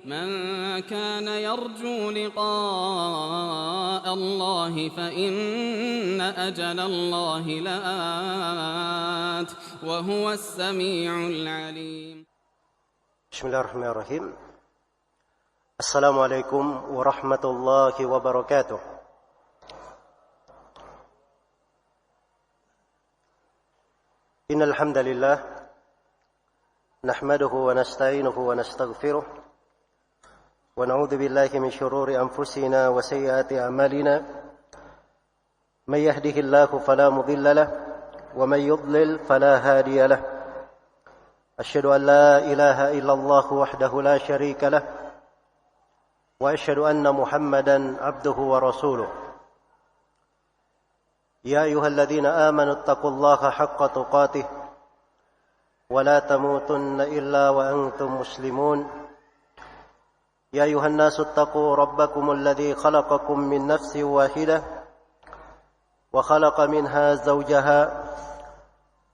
من كان يرجو لقاء الله فإن أجل الله لآت وهو السميع العليم. بسم الله الرحمن الرحيم. السلام عليكم ورحمة الله وبركاته. إن الحمد لله نحمده ونستعينه ونستغفره ونعوذ بالله من شرور أنفسنا وسيئات أعمالنا. من يهده الله فلا مضل له ومن يضلل فلا هادي له. أشهد أن لا إله إلا الله وحده لا شريك له وأشهد أن محمدا عبده ورسوله. يا أيها الذين آمنوا اتقوا الله حق تقاته ولا تموتن إلا وأنتم مسلمون. يا أيها الناس اتقوا ربكم الذي خلقكم من نفس واحدة وخلق منها زوجها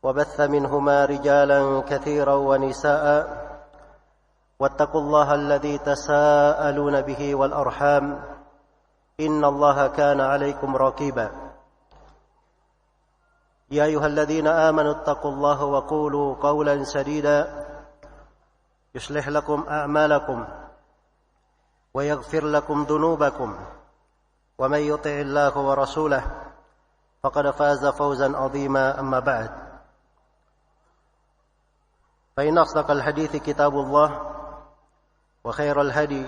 وبث منهما رجالا كثيرا ونساء واتقوا الله الذي تساءلون به والأرحام إن الله كان عليكم رقيبا. يا أيها الذين آمنوا اتقوا الله وقولوا قولا سديدا يصلح لكم أعمالكم ويغفر لكم ذنوبكم ومن يطع الله ورسوله فقد فاز فوزا عظيما. أما بعد فإن أصدق الحديث كتاب الله وخير الهدي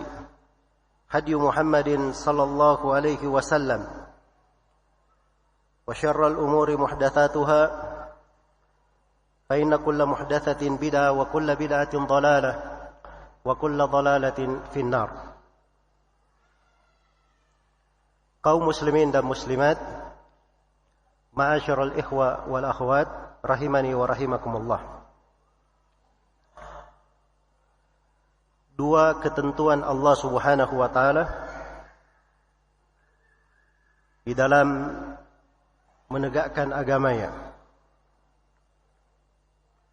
هدي محمد صلى الله عليه وسلم وشر الأمور محدثاتها فإن كل محدثة بدعة وكل بدعة ضلالة وكل ضلالة في النار. Kaum muslimin dan muslimat, ma'asyiral ikhwa wal akhwat, rahimani wa rahimakumullah. Dua ketentuan Allah Subhanahu wa taala di dalam menegakkan agamanya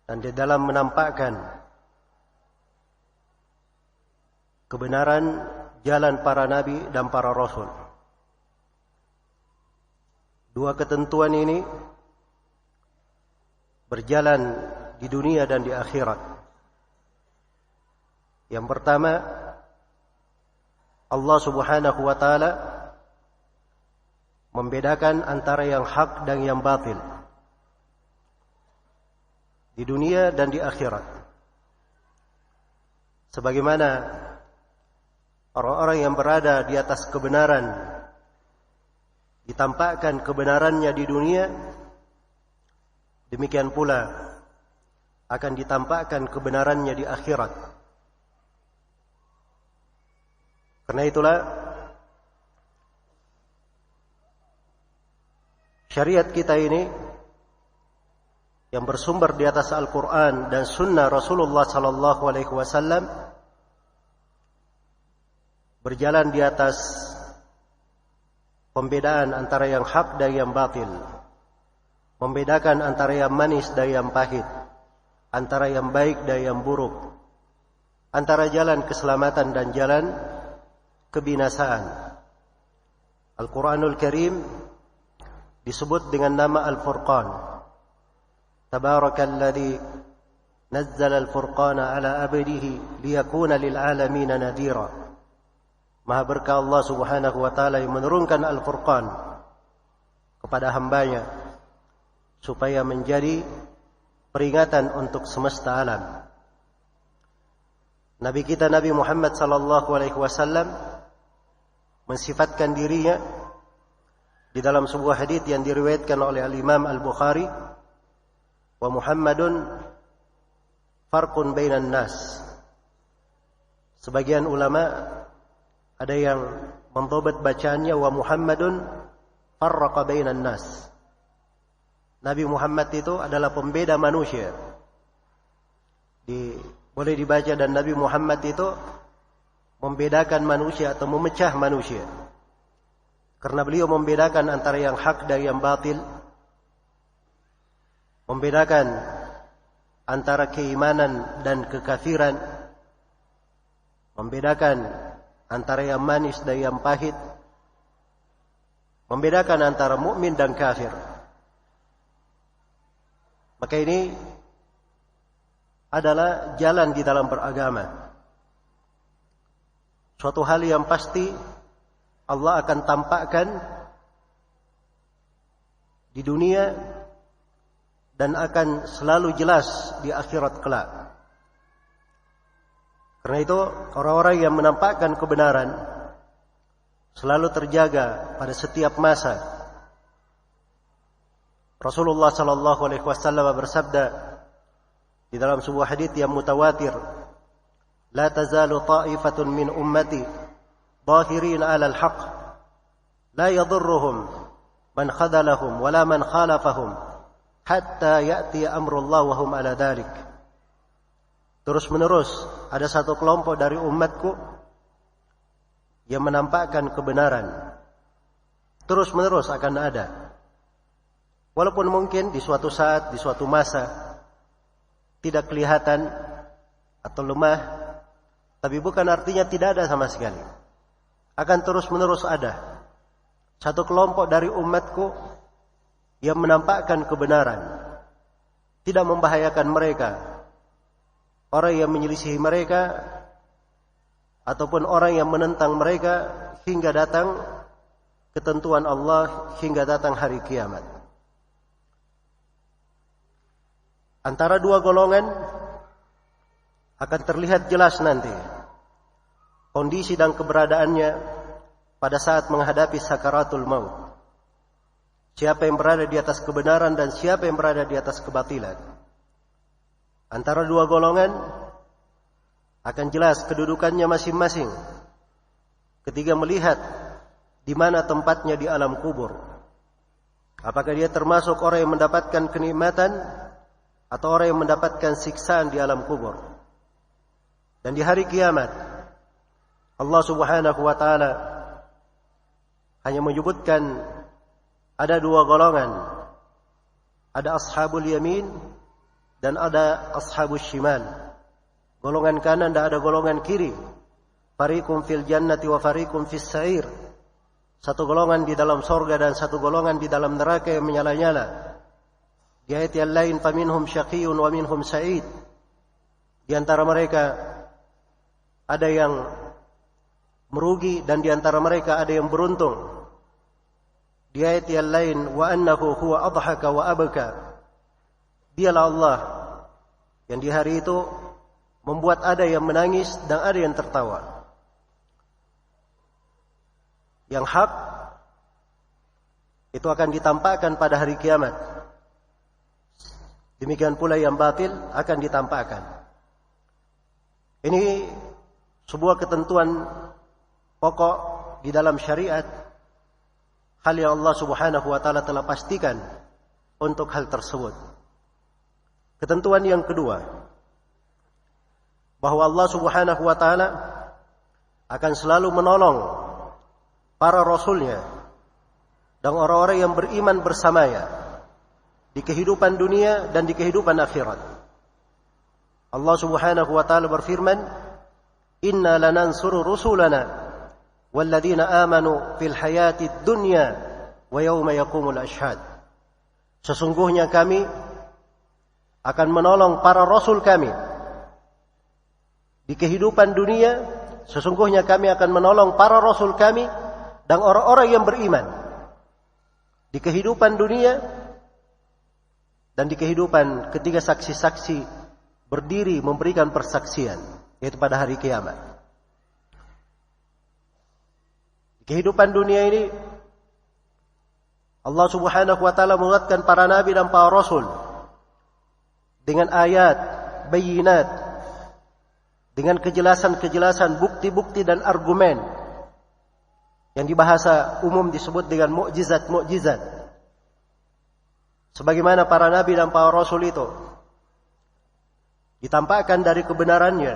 dan di dalam menampakkan kebenaran jalan para nabi dan para rasul. Dua ketentuan ini berjalan di dunia dan di akhirat. Yang pertama, Allah Subhanahu wa taala membedakan antara yang hak dan yang batil di dunia dan di akhirat. Sebagaimana orang-orang yang berada di atas kebenaran ditampakkan kebenarannya di dunia, demikian pula akan ditampakkan kebenarannya di akhirat. Karena itulah syariat kita ini yang bersumber di atas Al-Quran dan Sunnah Rasulullah Sallallahu Alaihi Wasallam berjalan di atas pembedaan antara yang hak dan yang batil, membedakan antara yang manis dan yang pahit, antara yang baik dan yang buruk, antara jalan keselamatan dan jalan kebinasaan. Al-Quranul Karim disebut dengan nama Al-Furqan. Tabarakalladzi nazzala al-furqana ala abdihi liyakuna lil alamin nadhira. Maha berkah Allah Subhanahu wa taala yang menurunkan Al-Furqan kepada hambanya supaya menjadi peringatan untuk semesta alam. Nabi kita Nabi Muhammad sallallahu alaihi wasallam mensifatkan dirinya di dalam sebuah hadis yang diriwayatkan oleh Al-Imam Al-Bukhari, wa Muhammadun farqun bainan nas. Sebagian ulama ada yang mendobat bacaannya wa Muhammadun farraqa bainan nas. Nabi Muhammad itu adalah pembeda manusia. Boleh dibaca dan Nabi Muhammad itu membedakan manusia atau memecah manusia. Karena beliau membedakan antara yang hak dan yang batil, membedakan antara keimanan dan kekafiran, membedakan antara yang manis dan yang pahit, membedakan antara mukmin dan kafir. Maka ini adalah jalan di dalam beragama. Suatu hal yang pasti Allah akan tampakkan di dunia dan akan selalu jelas di akhirat kelak. Karena itu orang-orang yang menampakkan kebenaran selalu terjaga pada setiap masa. Rasulullah sallallahu alaihi wasallam bersabda di dalam sebuah hadits yang mutawatir, "La tazalu ta'ifatun min ummati ظاهرين على الحق لا يضرهم من خذلهم ولا من خالفهم حتى يأتي أمر الله وهم على ذلك." Terus menerus ada satu kelompok dari umatku yang menampakkan kebenaran. Terus menerus akan ada. Walaupun mungkin di suatu saat, di suatu masa tidak kelihatan atau lemah, tapi bukan artinya tidak ada sama sekali. Akan terus-menerus ada satu kelompok dari umatku yang menampakkan kebenaran, tidak membahayakan mereka, orang yang menyelisihi mereka ataupun orang yang menentang mereka hingga datang ketentuan Allah, hingga datang hari kiamat. Antara dua golongan akan terlihat jelas nanti kondisi dan keberadaannya pada saat menghadapi sakaratul maut. Siapa yang berada di atas kebenaran dan siapa yang berada di atas kebatilan. Antara dua golongan akan jelas kedudukannya masing-masing ketika melihat di mana tempatnya di alam kubur. Apakah dia termasuk orang yang mendapatkan kenikmatan atau orang yang mendapatkan siksaan di alam kubur. Dan di hari kiamat Allah subhanahu wa ta'ala hanya menyebutkan ada dua golongan. Ada ashabul yamin dan ada ashabul shimal. Golongan kanan dan ada golongan kiri. Fariqum fil jannati wa fariqum fis sa'ir. Satu golongan di dalam sorga dan satu golongan di dalam neraka yang menyala-nyala. Di ayat yang lain, faminhum syaqiyun wa minhum sa'id. Di antara mereka ada yang merugi dan di antara mereka ada yang beruntung. Di ayat yang lain, wa annahu huwa adhaka wa abka. Dialah Allah yang di hari itu membuat ada yang menangis dan ada yang tertawa. Yang hak itu akan ditampakkan pada hari kiamat. Demikian pula yang batil akan ditampakkan. Ini sebuah ketentuan pokok di dalam syariat, hal yang Allah subhanahu wa ta'ala telah pastikan untuk hal tersebut. Ketentuan yang kedua, bahwa Allah subhanahu wa ta'ala akan selalu menolong para rasulnya dan orang-orang yang beriman bersamanya di kehidupan dunia dan di kehidupan akhirat. Allah subhanahu wa ta'ala berfirman, "Inna lanansuru rusulana walladzina amanu fil hayatid dunya wa yauma yaqumul ashhad." Sesungguhnya kami akan menolong para rasul kami di kehidupan dunia. Sesungguhnya kami akan menolong para rasul kami dan orang-orang yang beriman di kehidupan dunia dan di kehidupan ketika saksi-saksi berdiri memberikan persaksian, yaitu pada hari kiamat. Kehidupan dunia ini Allah subhanahu wa ta'ala menguatkan para nabi dan para rasul dengan ayat, bayinat, dengan kejelasan-kejelasan, bukti-bukti dan argumen yang di bahasa umum disebut dengan mukjizat-mukjizat. Sebagaimana para nabi dan para rasul itu ditampakkan dari kebenarannya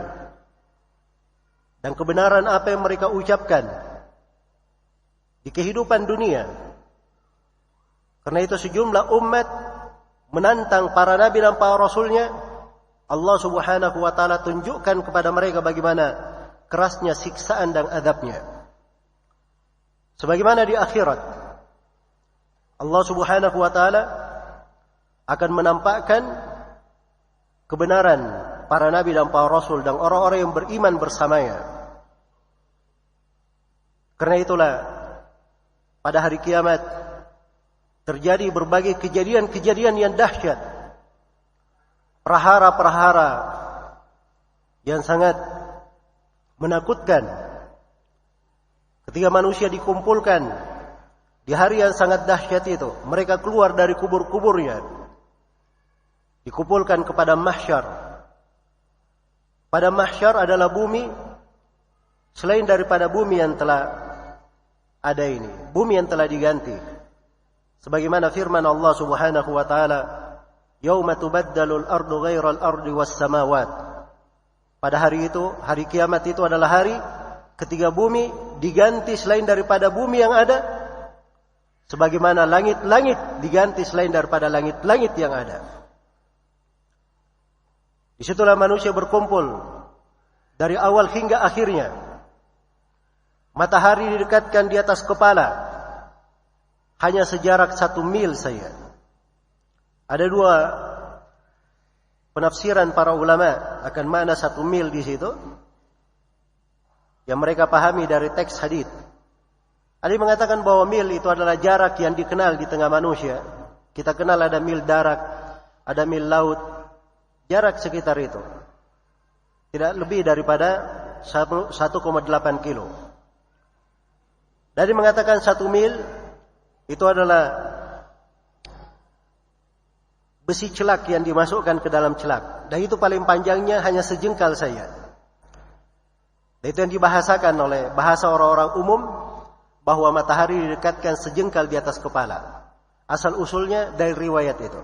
dan kebenaran apa yang mereka ucapkan di kehidupan dunia. Karena itu sejumlah umat menantang para nabi dan para rasulnya. Allah subhanahu wa ta'ala tunjukkan kepada mereka bagaimana kerasnya siksaan dan azabnya. Sebagaimana di akhirat Allah Subhanahu wa taala akan menampakkan kebenaran para nabi dan para rasul dan orang-orang yang beriman bersamanya. Karena itulah pada hari kiamat terjadi berbagai kejadian-kejadian yang dahsyat, perhara-perhara yang sangat menakutkan ketika manusia dikumpulkan di hari yang sangat dahsyat itu. Mereka keluar dari kubur-kuburnya, dikumpulkan kepada mahsyar. Pada mahsyar adalah bumi selain daripada bumi yang telah ada ini, bumi yang telah diganti. Sebagaimana firman Allah Subhanahu wa taala, "Yauma tubaddalu al-ardu ghairal ardi was samawat." Pada hari itu, hari kiamat itu adalah hari ketika bumi diganti selain daripada bumi yang ada, sebagaimana langit-langit diganti selain daripada langit-langit yang ada. Disitulah manusia berkumpul dari awal hingga akhirnya. Matahari didekatkan di atas kepala, hanya sejarak 1 mil saja. Ada 2 penafsiran para ulama akan makna 1 mil di situ, yang mereka pahami dari teks hadis. Ada yang mengatakan bahwa mil itu adalah jarak yang dikenal di tengah manusia. Kita kenal ada mil darat, ada mil laut, jarak sekitar itu. Tidak lebih daripada 1,8 kilo. Dari mengatakan 1 mil itu adalah besi celak yang dimasukkan ke dalam celak. Dan itu paling panjangnya hanya sejengkal saja. Dan itu yang dibahasakan oleh bahasa orang-orang umum, bahwa matahari didekatkan sejengkal di atas kepala. Asal usulnya dari riwayat itu.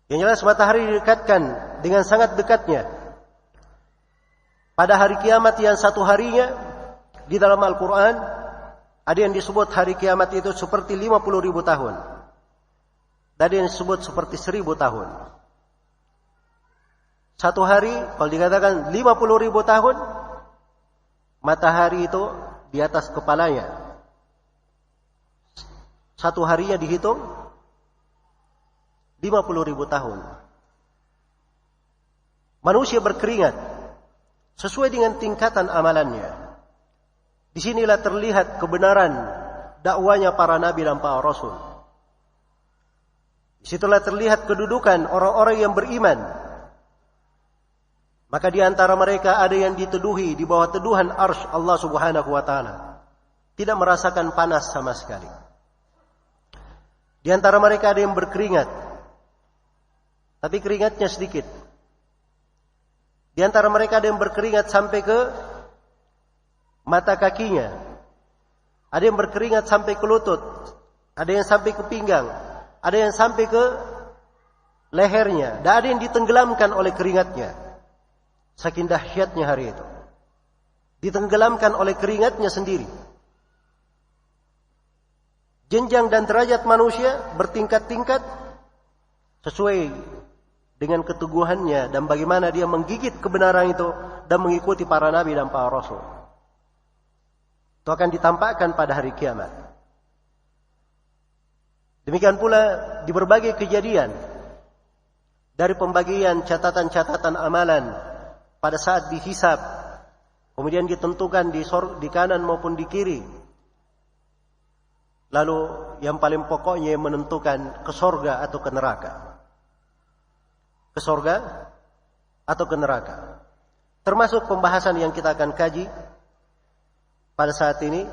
Yang jelas matahari didekatkan dengan sangat dekatnya. Pada hari kiamat yang satu harinya, di dalam Al-Quran ada yang disebut hari kiamat itu seperti 50.000 tahun. Ada yang disebut seperti 1.000 tahun. Satu hari kalau dikatakan 50.000 tahun, matahari itu di atas kepalanya. Satu harinya dihitung 50.000 tahun. Manusia berkeringat sesuai dengan tingkatan amalannya. Disinilah terlihat kebenaran dakwanya para nabi dan para rasul. Disitulah terlihat kedudukan orang-orang yang beriman. Maka di antara mereka ada yang diteduhi di bawah teduhan arsy Allah Subhanahu wa taala, tidak merasakan panas sama sekali. Di antara mereka ada yang berkeringat, tapi keringatnya sedikit. Di antara mereka ada yang berkeringat sampai ke mata kakinya. Ada yang berkeringat sampai ke lutut. Ada yang sampai ke pinggang. Ada yang sampai ke lehernya. Dan ada yang ditenggelamkan oleh keringatnya. Saking dahsyatnya hari itu. Ditenggelamkan oleh keringatnya sendiri. Jenjang dan derajat manusia bertingkat-tingkat sesuai dengan keteguhannya dan bagaimana dia menggigit kebenaran itu dan mengikuti para nabi dan para rasul. Itu akan ditampakkan pada hari kiamat. Demikian pula di berbagai kejadian dari pembagian catatan-catatan amalan pada saat dihisab, kemudian ditentukan di kanan maupun di kiri. Lalu yang paling pokoknya menentukan ke surga atau ke neraka. Ke surga atau ke neraka. Termasuk pembahasan yang kita akan kaji pada saat ini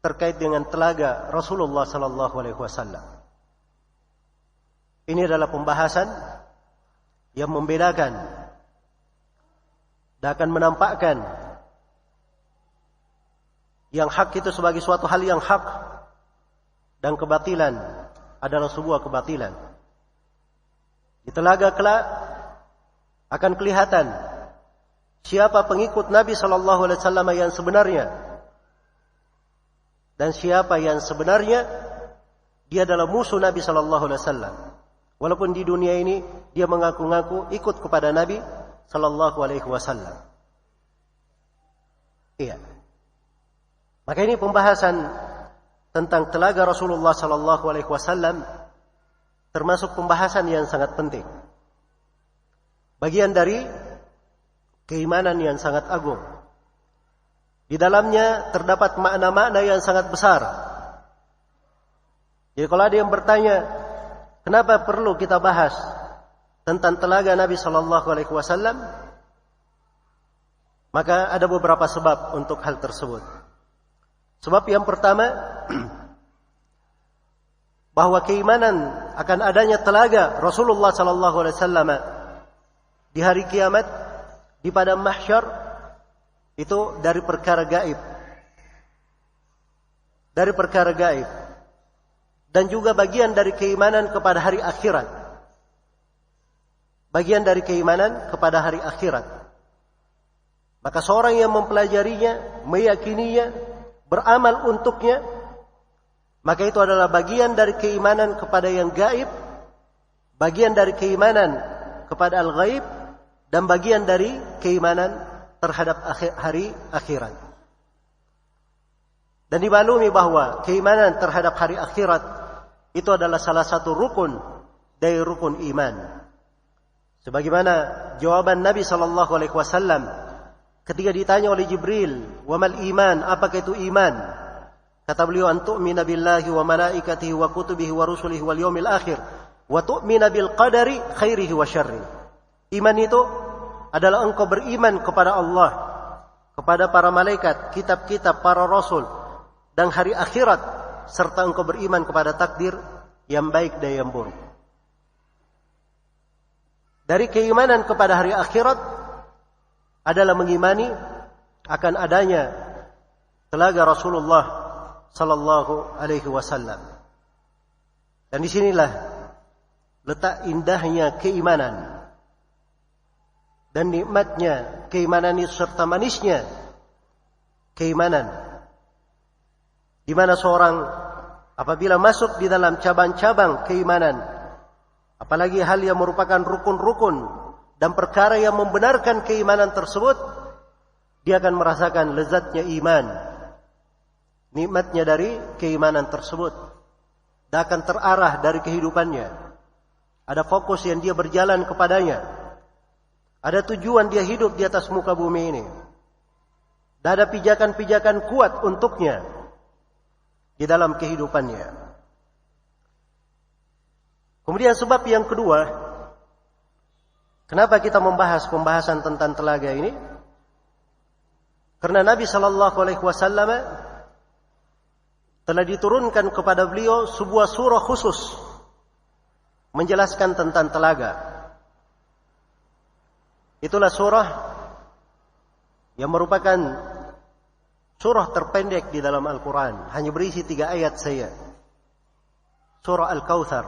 terkait dengan telaga Rasulullah sallallahu alaihi wasallam. Ini adalah pembahasan yang membedakan dan akan menampakkan yang hak itu sebagai suatu hal yang hak dan kebatilan adalah sebuah kebatilan. Di telaga kelak akan kelihatan siapa pengikut Nabi sallallahu alaihi wasallam yang sebenarnya. Dan siapa yang sebenarnya dia adalah musuh Nabi sallallahu alaihi wasallam. Walaupun di dunia ini dia mengaku-ngaku ikut kepada Nabi sallallahu alaihi wasallam. Iya. Maka ini pembahasan tentang telaga Rasulullah sallallahu alaihi wasallam termasuk pembahasan yang sangat penting. Bagian dari keimanan yang sangat agung. Di dalamnya terdapat makna-makna yang sangat besar. Jadi kalau ada yang bertanya, kenapa perlu kita bahas tentang telaga Nabi sallallahu alaihi wasallam? Maka ada beberapa sebab untuk hal tersebut. Sebab yang pertama, bahwa keimanan akan adanya telaga Rasulullah sallallahu alaihi wasallam di hari kiamat, di padang mahsyar, itu dari perkara gaib. Dari perkara gaib. Dan juga bagian dari keimanan kepada hari akhirat. Bagian dari keimanan kepada hari akhirat. Maka seorang yang mempelajarinya, meyakininya, beramal untuknya, maka itu adalah bagian dari keimanan kepada yang gaib, bagian dari keimanan kepada al-ghaib, dan bagian dari keimanan terhadap hari akhirat. Dan dimaklumi bahwa keimanan terhadap hari akhirat itu adalah salah satu rukun dari rukun iman. Sebagaimana jawaban Nabi sallallahu alaihi wasallam ketika ditanya oleh Jibril, "Wa mal iman?" Apakah itu iman? Kata beliau, "An tu'mina billahi wa malaikatihi wa kutubihi wa rusulihi wal yaumil akhir wa tu'mina bil qadari khairihi wa syarrihi." Iman itu adalah engkau beriman kepada Allah, kepada para malaikat, kitab-kitab, para rasul, dan hari akhirat, serta engkau beriman kepada takdir yang baik dan yang buruk. Dari keimanan kepada hari akhirat adalah mengimani akan adanya telaga Rasulullah sallallahu alaihi wasallam. Dan disinilah letak indahnya keimanan dan nikmatnya keimanan itu serta manisnya keimanan, di mana seorang apabila masuk di dalam cabang-cabang keimanan, apalagi hal yang merupakan rukun-rukun dan perkara yang membenarkan keimanan tersebut, dia akan merasakan lezatnya iman, nikmatnya dari keimanan tersebut, dan akan terarah dari kehidupannya. Ada fokus yang dia berjalan kepadanya. Ada tujuan dia hidup di atas muka bumi ini. Dan ada pijakan-pijakan kuat untuknya di dalam kehidupannya. Kemudian sebab yang kedua, kenapa kita membahas pembahasan tentang telaga ini? Karena Nabi sallallahu alaihi wasallam telah diturunkan kepada beliau sebuah surah khusus menjelaskan tentang telaga. Itulah surah yang merupakan surah terpendek di dalam Al-Quran. Hanya berisi 3 ayat saja. Surah Al-Kautsar.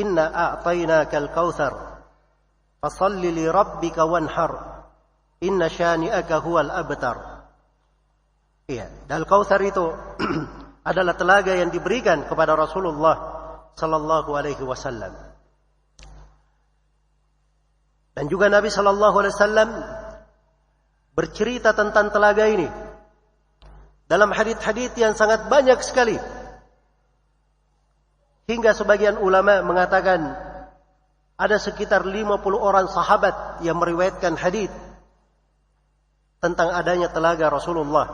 Inna a'tainaka al-Kautsar fasalli li rabbika wanhar. Inna syani'aka huwal abtar. Iya, dan Al-Kautsar itu adalah telaga yang diberikan kepada Rasulullah sallallahu alaihi wasallam. Dan juga Nabi sallallahu alaihi wasallam bercerita tentang telaga ini dalam hadits-hadits yang sangat banyak sekali. Hingga sebagian ulama mengatakan ada sekitar 50 orang sahabat yang meriwayatkan hadits tentang adanya telaga Rasulullah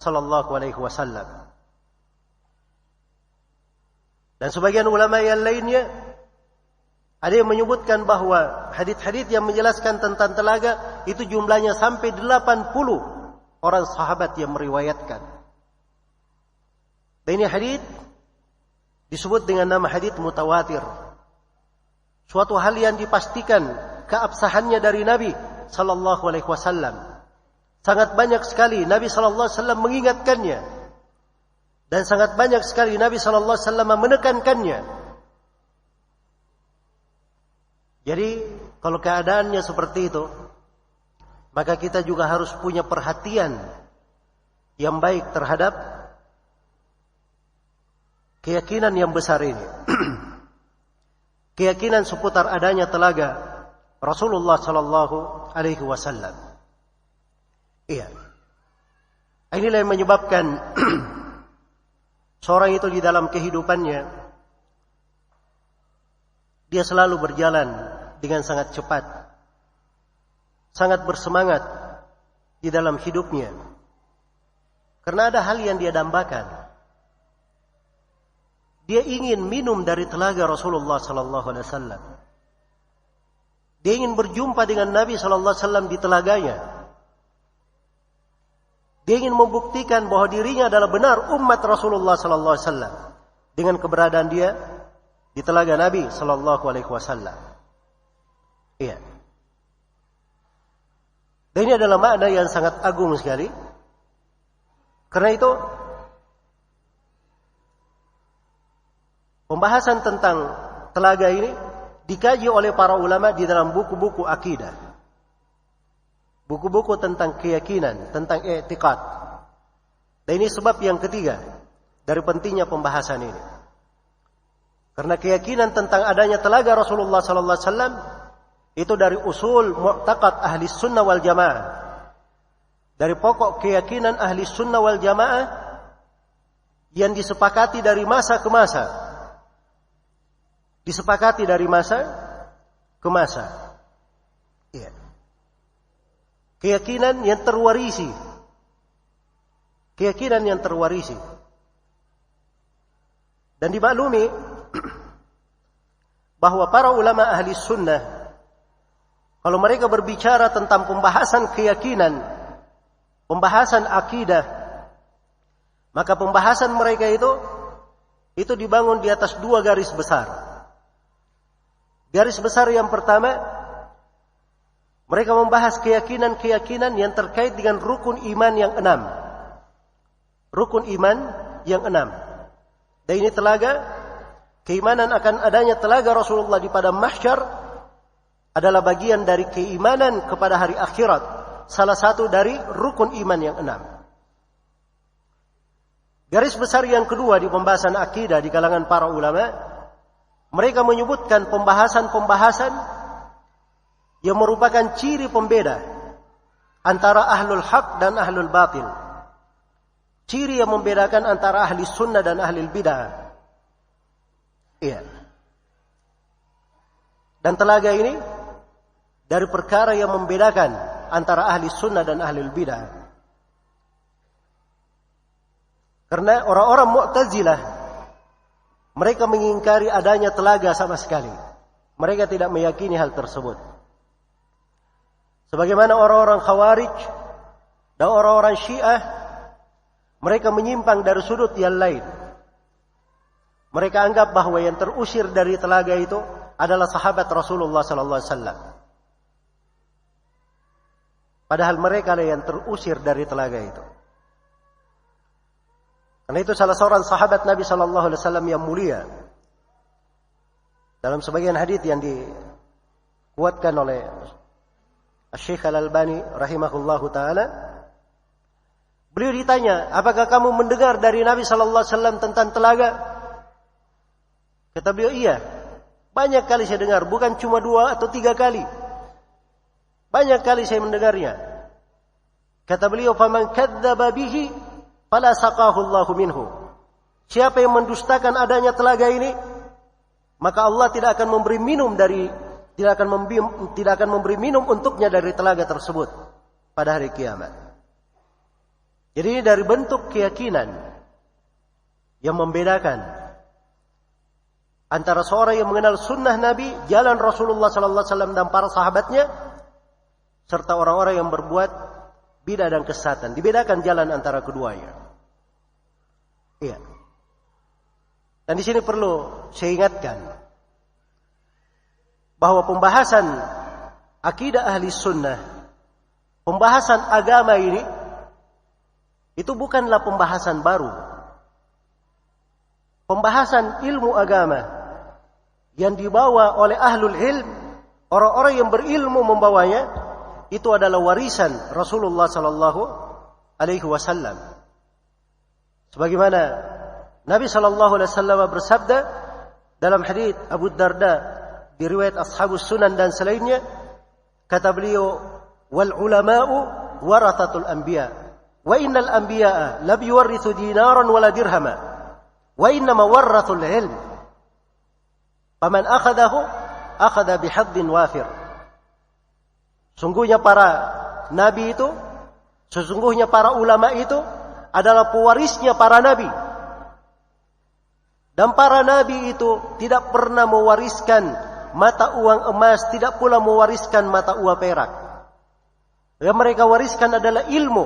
sallallahu alaihi wasallam. Dan sebagian ulama yang lainnya ada yang menyebutkan bahwa hadits-hadits yang menjelaskan tentang telaga itu jumlahnya sampai 80 orang sahabat yang meriwayatkan. Dan ini hadits disebut dengan nama hadits mutawatir. Suatu hal yang dipastikan keabsahannya dari Nabi sallallahu alaihi wasallam. Sangat banyak sekali Nabi sallallahu alaihi wasallam mengingatkannya. Dan sangat banyak sekali Nabi sallallahu alaihi wasallam menekankannya. Jadi kalau keadaannya seperti itu, maka kita juga harus punya perhatian yang baik terhadap keyakinan yang besar ini. Keyakinan seputar adanya telaga Rasulullah sallallahu alaihi wasallam. Iya. Inilah yang menyebabkan seorang itu di dalam kehidupannya dia selalu berjalan dengan sangat cepat, sangat bersemangat di dalam hidupnya. Karena ada hal yang dia dambakan. Dia ingin minum dari telaga Rasulullah sallallahu alaihi wasallam. Dia ingin berjumpa dengan Nabi sallallahu alaihi wasallam di telaganya. Dia ingin membuktikan bahwa dirinya adalah benar umat Rasulullah sallallahu alaihi wasallam dengan keberadaan dia di telaga Nabi sallallahu alaihi wasallam. Iya. Dan ini adalah makna yang sangat agung sekali. Karena itu pembahasan tentang telaga ini dikaji oleh para ulama di dalam buku-buku akidah. Buku-buku tentang keyakinan, tentang i'tiqad. Dan ini sebab yang ketiga dari pentingnya pembahasan ini. Karena keyakinan tentang adanya telaga Rasulullah sallallahu alaihi wasallam itu dari usul mu'taqad ahli sunnah wal jamaah. Dari pokok keyakinan ahli sunnah wal jamaah yang disepakati dari masa ke masa. Disepakati dari masa ke masa. Iya. Keyakinan yang terwarisi. Keyakinan yang terwarisi. Dan dimaklumi bahwa para ulama ahli sunnah kalau mereka berbicara tentang pembahasan keyakinan, pembahasan akidah, maka pembahasan mereka itu dibangun di atas dua garis besar. Garis besar yang pertama, mereka membahas keyakinan-keyakinan yang terkait dengan rukun iman yang 6. Rukun iman yang 6. Dan ini telaga, keimanan akan adanya telaga Rasulullah di padang mahsyar adalah bagian dari keimanan kepada hari akhirat. Salah satu dari rukun iman yang 6. Garis besar yang kedua di pembahasan akidah di kalangan para ulama, mereka menyebutkan pembahasan-pembahasan yang merupakan ciri pembeda antara ahlul haq dan ahlul batil. Ciri yang membedakan antara ahli sunnah dan ahli bid'ah. Iya. Dan telaga ini dari perkara yang membedakan antara ahli sunnah dan ahli bid'ah. Karena orang-orang Mu'tazilah mereka mengingkari adanya telaga sama sekali. Mereka tidak meyakini hal tersebut. Sebagaimana orang-orang Khawarij dan orang-orang Syiah, mereka menyimpang dari sudut yang lain. Mereka anggap bahwa yang terusir dari telaga itu adalah sahabat Rasulullah sallallahu alaihi wasallam. Padahal mereka lah yang terusir dari telaga itu. Karena itu salah seorang sahabat Nabi sallallahu alaihi wasallam yang mulia, dalam sebagian hadis yang dikuatkan oleh Syekh Al-Albani rahimahullahu taala, beliau ditanya, "Apakah kamu mendengar dari Nabi sallallahu alaihi wasallam tentang telaga?" Kata beliau, "Iya. Banyak kali saya dengar, bukan cuma 2 atau 3 kali. Banyak kali saya mendengarnya." Kata beliau, "Faman kadzdzaba bihi fala saqahu Allahu minhu." Siapa yang mendustakan adanya telaga ini, maka Allah tidak akan memberi minum untuknya dari telaga tersebut pada hari kiamat. Jadi ini dari bentuk keyakinan yang membedakan antara seorang yang mengenal sunnah Nabi, jalan Rasulullah sallallahu alaihi wasallam dan para sahabatnya, serta orang-orang yang berbuat bid'ah dan kesesatan. Dibedakan jalan antara keduanya. Iya. Dan di sini perlu saya ingatkan bahwa pembahasan akidah ahli sunnah, pembahasan agama ini, itu bukanlah pembahasan baru. Pembahasan ilmu agama yang dibawa oleh ahlul ilm, orang-orang yang berilmu membawanya, itu adalah warisan Rasulullah sallallahu alaihi wasallam. Sebagaimana Nabi sallallahu alaihi wasallam bersabda dalam hadis Abu Darda di riwayat Ashabus Sunan dan selainnya, kata beliau, "Wal ulama'u warathatul anbiya wa innal anbiya'a lam yuwarrithu dinaran wala dirhama wa innama warrathul ilm faman akhadahu akhadha bihaddin wafir. Sungguhnya para nabi itu, sesungguhnya para ulama itu adalah pewarisnya para nabi. Dan para nabi itu tidak pernah mewariskan mata uang emas, tidak pula mewariskan mata uang perak. Yang mereka wariskan adalah ilmu.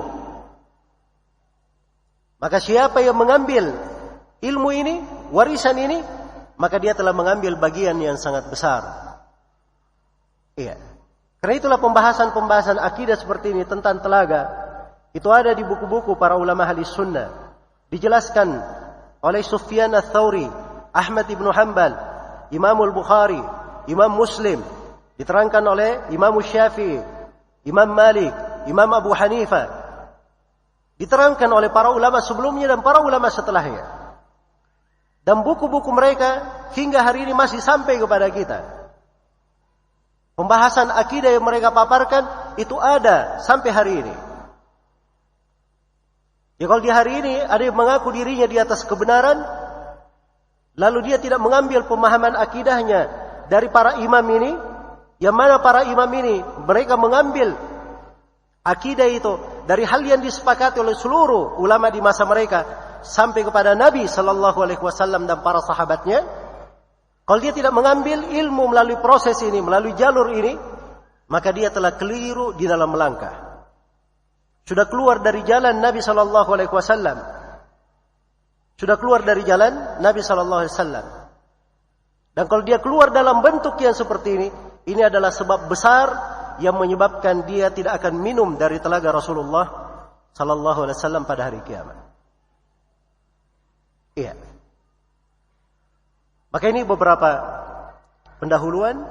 Maka siapa yang mengambil ilmu ini, warisan ini, maka dia telah mengambil bagian yang sangat besar. Iya. Karena itulah pembahasan-pembahasan akidah seperti ini tentang telaga, itu ada di buku-buku para ulama ahli sunnah. Dijelaskan oleh Sufyan ats-Tsauri, Ahmad ibn Hanbal, Imam al-Bukhari, Imam Muslim, diterangkan oleh Imam Syafi'i, Imam Malik, Imam Abu Hanifah, diterangkan oleh para ulama sebelumnya dan para ulama setelahnya. Dan buku-buku mereka hingga hari ini masih sampai kepada kita. Pembahasan akidah yang mereka paparkan itu ada sampai hari ini. Ya, kalau di hari ini ada yang mengaku dirinya di atas kebenaran, lalu dia tidak mengambil pemahaman akidahnya dari para imam ini, yang mana para imam ini mereka mengambil akidah itu dari hal yang disepakati oleh seluruh ulama di masa mereka sampai kepada Nabi sallallahu alaihi wasallam dan para sahabatnya. Kalau dia tidak mengambil ilmu melalui proses ini, melalui jalur ini, maka dia telah keliru di dalam melangkah. Sudah keluar dari jalan Nabi sallallahu alaihi wasallam. Sudah keluar dari jalan Nabi sallallahu alaihi wasallam. Dan kalau dia keluar dalam bentuk yang seperti ini adalah sebab besar yang menyebabkan dia tidak akan minum dari telaga Rasulullah sallallahu alaihi wasallam pada hari kiamat. Iya. Maka ini beberapa pendahuluan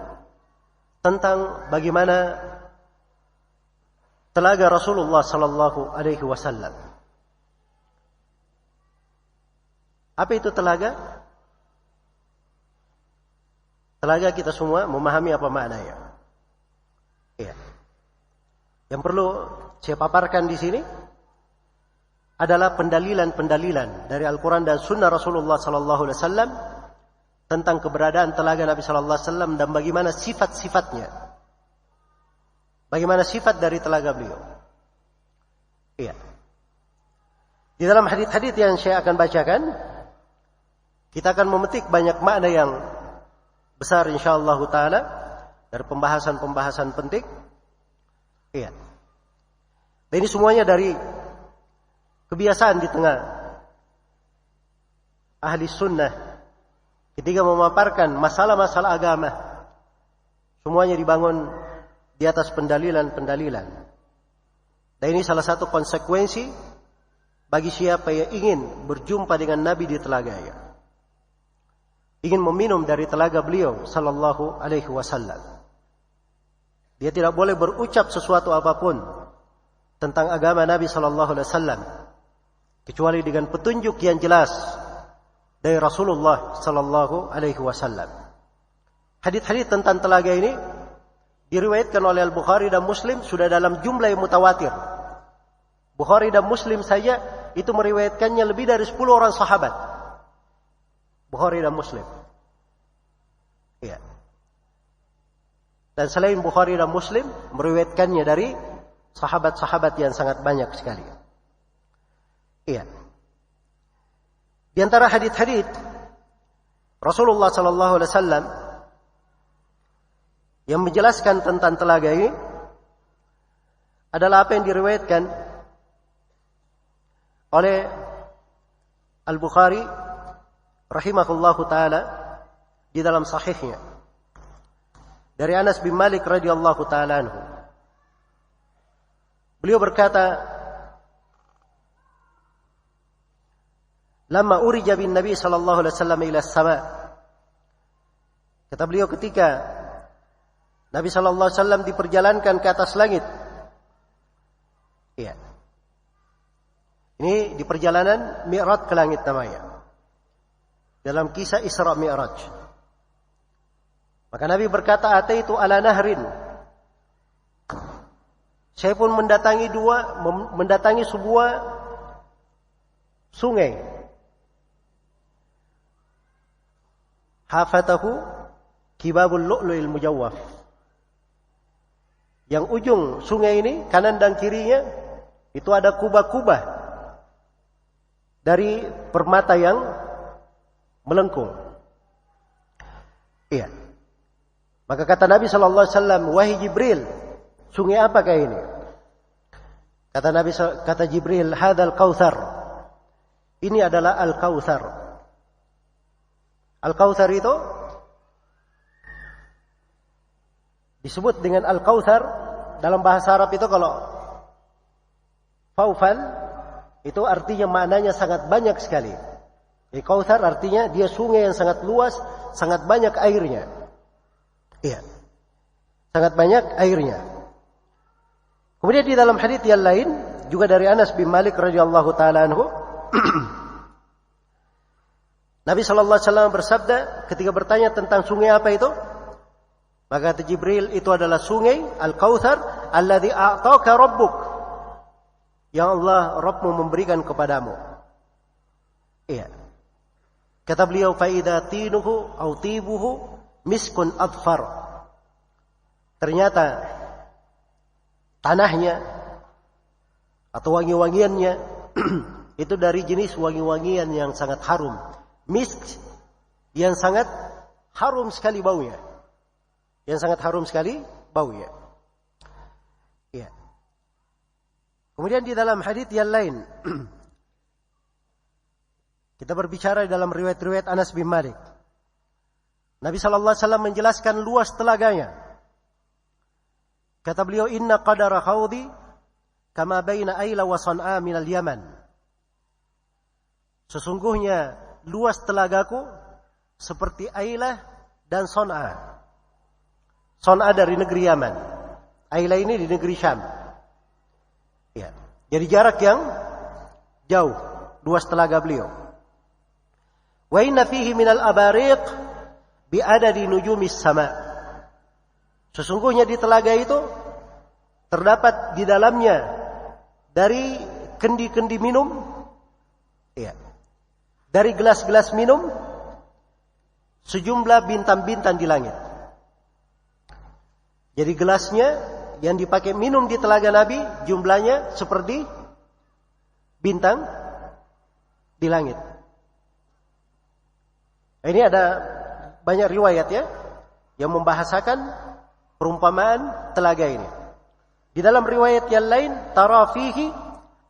tentang bagaimana telaga Rasulullah sallallahu alaihi wasallam. Apa itu telaga? Telaga kita semua memahami apa maknanya. Iya. Yang perlu saya paparkan di sini adalah pendalilan-pendalilan dari Al-Quran dan Sunnah Rasulullah sallallahu alaihi wasallam tentang keberadaan telaga Nabi sallallahu alaihi wasallam dan bagaimana sifat-sifatnya. Bagaimana sifat dari telaga beliau. Iya. Di dalam hadits-hadits yang saya akan bacakan, kita akan memetik banyak makna yang besar insyaallah taala dari pembahasan-pembahasan penting. Iya. Dan ini semuanya dari kebiasaan di tengah ahli sunnah ketika memaparkan masalah-masalah agama, semuanya dibangun di atas pendalilan-pendalilan. Dan ini salah satu konsekuensi bagi siapa yang ingin berjumpa dengan Nabi di telaganya, ingin meminum dari telaga beliau sallallahu alaihi wasallam. Dia tidak boleh berucap sesuatu apapun tentang agama Nabi sallallahu alaihi wasallam kecuali dengan petunjuk yang jelas dari Rasulullah sallallahu alaihi wasallam. Hadits-hadits tentang telaga ini diriwayatkan oleh Al-Bukhari dan Muslim sudah dalam jumlah yang mutawatir. Bukhari dan Muslim saja itu meriwayatkannya lebih dari 10 orang sahabat. Bukhari dan Muslim. Iya. Dan selain Bukhari dan Muslim meriwayatkannya dari sahabat-sahabat yang sangat banyak sekali. Iya. Di antara hadits-hadits Rasulullah sallallahu alaihi wasallam yang menjelaskan tentang telaga ini adalah apa yang diriwayatkan oleh Al-Bukhari rahimahullahu taala di dalam sahihnya dari Anas bin Malik radhiyallahu taala anhu. Beliau berkata, "Lamma urija bin Nabi sallallahu alaihi wasallam ila as-sama." Kata beliau ketika Nabi sallallahu alaihi wasallam diperjalankan ke atas langit. Iya. Ini di perjalanan Mi'raj ke langit namanya. Dalam kisah Isra Mi'raj. Maka Nabi berkata, "Ataitu ala nahrin." saya pun mendatangi sebuah sungai. Hafatahu kibabul lu'lu'il mujawwaf. Yang ujung sungai ini, kanan dan kirinya, itu ada kubah-kubah dari permata yang melengkung. Iya. Maka kata Nabi SAW, wahai Jibril, sungai apakah ini? Kata Jibril, hadzal kautsar. Ini adalah Al-Kautsar. Al-Kautsar itu disebut dengan Al-Kautsar dalam bahasa Arab itu kalau faufal itu artinya maknanya sangat banyak sekali. Kautsar artinya dia sungai yang sangat luas, sangat banyak airnya. Iya. Sangat banyak airnya. Kemudian di dalam hadits yang lain juga dari Anas bin Malik radhiyallahu taala anhu Nabi sallallahu alaihi wasallam bersabda ketika bertanya tentang sungai apa itu? Maka kata Jibril, itu adalah sungai Al-Kautsar alladzi a'taka rabbuk. Yang Allah Rabbmu memberikan kepadamu. Iya. Kata beliau, fa idza tinuhu aw tibuhu miskun adfar. Ternyata tanahnya atau wangi-wangiannya itu dari jenis wangi-wangian yang sangat harum. Misk yang sangat harum sekali baunya. Yang sangat harum sekali baunya. Ya. Kemudian di dalam hadits yang lain kita berbicara dalam riwayat-riwayat Anas bin Malik. Nabi sallallahu alaihi wasallam menjelaskan luas telaganya. Kata beliau, inna qadara khawdi kama baina Aila wa San'a minal Yaman. Sesungguhnya luas telagaku seperti Ailah dan San'a. San'a dari negeri Yaman. Ailah ini di negeri Syam. Ya. Jadi jarak yang jauh luas telaga beliau. Wa inna fihi minal abariq bi'adadi nujumis sama. Sesungguhnya di telaga itu terdapat di dalamnya dari kendi-kendi minum, ya, dari gelas-gelas minum sejumlah bintang-bintang di langit. Jadi gelasnya yang dipakai minum di telaga Nabi jumlahnya seperti bintang di langit. Ini ada banyak riwayat ya yang membahasakan perumpamaan telaga ini. Di dalam riwayat yang lain, tara fihi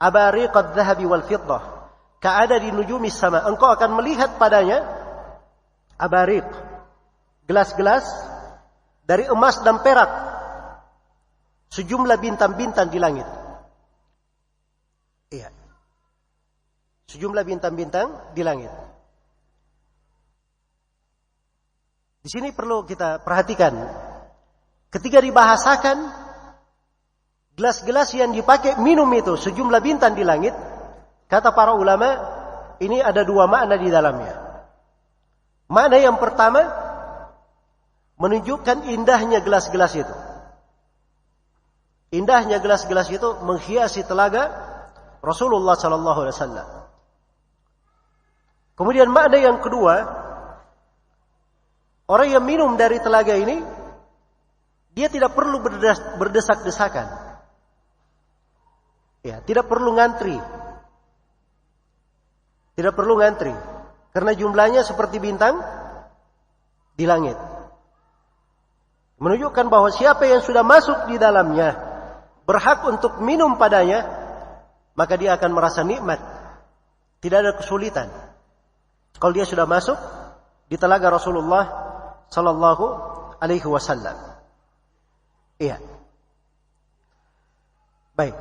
abariqad dhahabi wal fiddah ka'adadi nujumis sama. Engkau akan melihat padanya abariq, gelas-gelas dari emas dan perak sejumlah bintang-bintang di langit. Iya. Sejumlah bintang-bintang di langit. Di sini perlu kita perhatikan ketika dibahasakan gelas-gelas yang dipakai minum itu sejumlah bintang di langit, kata para ulama ini ada dua makna di dalamnya. Makna yang pertama menunjukkan indahnya gelas-gelas itu. Indahnya gelas-gelas itu menghiasi telaga Rasulullah sallallahu alaihi wasallam. Kemudian makna yang kedua, orang yang minum dari telaga ini dia tidak perlu berdesak-desakan. Ya, tidak perlu ngantri. Tidak perlu ngantri karena jumlahnya seperti bintang di langit. Menunjukkan bahwa siapa yang sudah masuk di dalamnya berhak untuk minum padanya, maka dia akan merasa nikmat. Tidak ada kesulitan. Kalau dia sudah masuk di telaga Rasulullah sallallahu alaihi wasallam. Iya. Baik.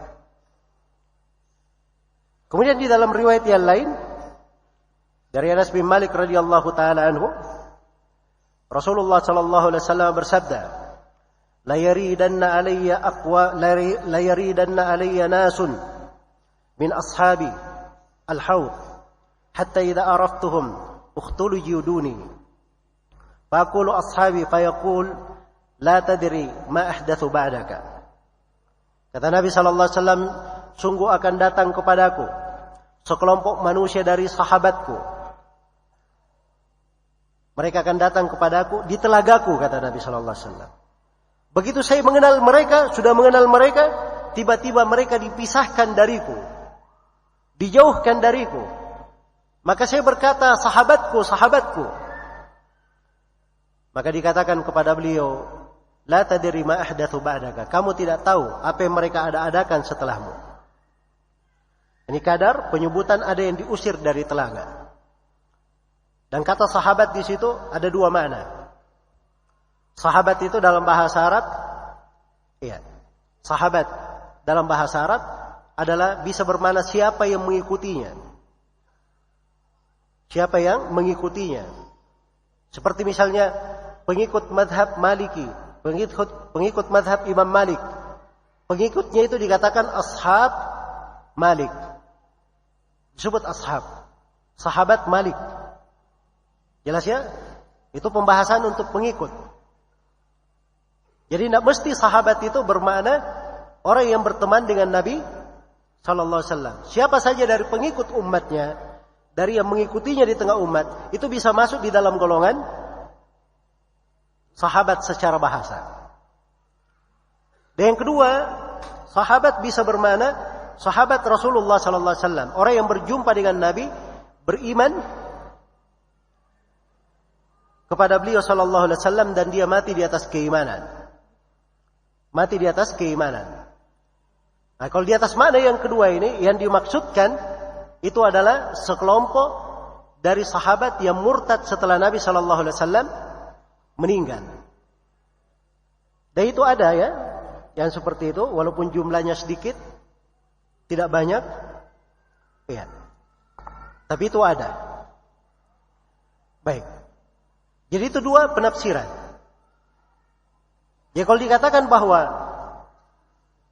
Kemudian di dalam riwayat yang lain dari Anas bin Malik radhiyallahu taala anhu, Rasulullah sallallahu alaihi wasallam bersabda, la yaridanna alayya nasun min ashabi al-hawd hatta idza araftuhum ukhtulu juduni faqulu ashabi fayaqul la tadri ma ahdathu ba'daka. Kata Nabi sallallahu alaihi wasallam, sungguh akan datang kepadaku sekelompok manusia dari sahabatku. Mereka akan datang kepadaku di telagaku, kata Nabi sallallahu alaihi wasallam. Begitu saya mengenal mereka, sudah mengenal mereka, tiba-tiba mereka dipisahkan dariku, dijauhkan dariku. Maka saya berkata, sahabatku, sahabatku. Maka dikatakan kepada beliau, la tadri ma ahdatsu ba'daka. Kamu tidak tahu apa yang mereka adakan setelahmu. Ini kadar penyebutan ada yang diusir dari telaga. Dan kata sahabat di situ ada dua makna. Sahabat itu dalam bahasa Arab, iya. Sahabat dalam bahasa Arab adalah bisa bermakna siapa yang mengikutinya. Siapa yang mengikutinya. Seperti misalnya pengikut madhab Maliki, pengikut madhab Imam Malik. Pengikutnya itu dikatakan ashab Malik. Disebut ashab. Sahabat Malik. Jelas ya? Itu pembahasan untuk pengikut. Jadi tidak mesti sahabat itu bermakna orang yang berteman dengan Nabi sallallahu alaihi wasallam. Siapa saja dari pengikut umatnya, dari yang mengikutinya di tengah umat, itu bisa masuk di dalam golongan sahabat secara bahasa. Dan yang kedua, sahabat bisa bermakna sahabat Rasulullah sallallahu alaihi wasallam, orang yang berjumpa dengan Nabi, beriman kepada beliau sallallahu alaihi wasallam dan dia mati di atas keimanan. Mati di atas keimanan. Nah, kalau di atas makna yang kedua ini, yang dimaksudkan itu adalah sekelompok dari sahabat yang murtad setelah Nabi sallallahu alaihi wasallam meninggal. Dan itu ada ya, yang seperti itu, walaupun jumlahnya sedikit, tidak banyak, ya. Tapi itu ada. Baik. Jadi itu dua penafsiran. Ya kalau dikatakan bahwa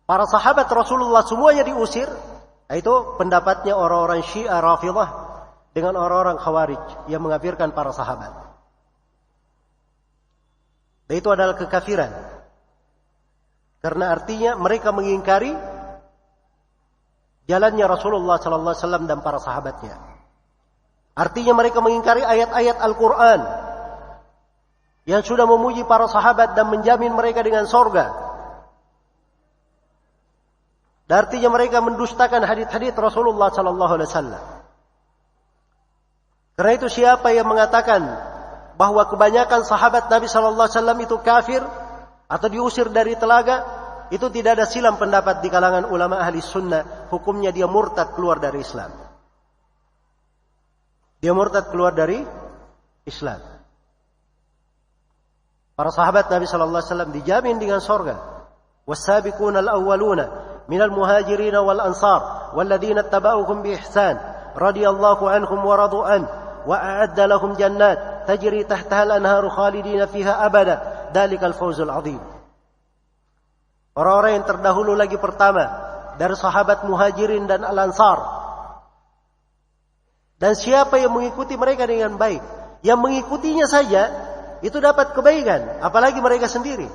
para sahabat Rasulullah semuanya diusir, itu pendapatnya orang-orang Syiah Rafidhah dengan orang-orang Khawarij yang mengkafirkan para sahabat. Dan itu adalah kekafiran. Karena artinya mereka mengingkari jalannya Rasulullah sallallahu alaihi wasallam dan para sahabatnya. Artinya mereka mengingkari ayat-ayat Al-Qur'an yang sudah memuji para sahabat dan menjamin mereka dengan sorga. Dan artinya mereka mendustakan hadits-hadits Rasulullah sallallahu alaihi wasallam. Karena itu siapa yang mengatakan bahwa kebanyakan sahabat Nabi sallallahu alaihi wasallam itu kafir atau diusir dari telaga, itu tidak ada silam pendapat di kalangan ulama ahli sunnah, hukumnya dia murtad keluar dari Islam. Dia murtad keluar dari Islam. Para sahabat Nabi sallallahu alaihi wasallam dijamin dengan surga. Was-sabiquna al-awwaluna minal muhajirin wal ansar walladzina ittaba'uuhum bi ihsan radhiyallahu anhum wa radu an wa a'adda lahum jannat tajri tahtaha al-anharu khalidina fiha abada dzalikal fawzul 'adzim. Orang-orang yang terdahulu lagi pertama dari sahabat muhajirin dan al-ansar. Dan siapa yang mengikuti mereka dengan baik, yang mengikutinya saja itu dapat kebaikan, apalagi mereka sendiri.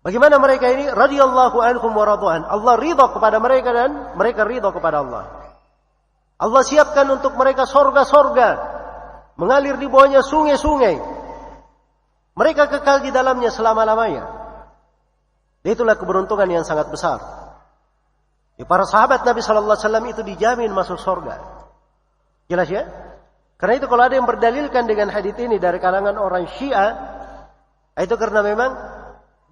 Bagaimana mereka ini? Radhiyallahu anhum wa radu'an. Allah ridha kepada mereka dan mereka ridha kepada Allah. Allah siapkan untuk mereka sorga-sorga, mengalir di bawahnya sungai-sungai. Mereka kekal di dalamnya selama-lamanya. Itulah keberuntungan yang sangat besar. Para sahabat Nabi sallallahu alaihi wasallam itu dijamin masuk surga. Jelas ya? Karena itu kalau ada yang berdalilkan dengan hadits ini dari kalangan orang Syiah, itu karena memang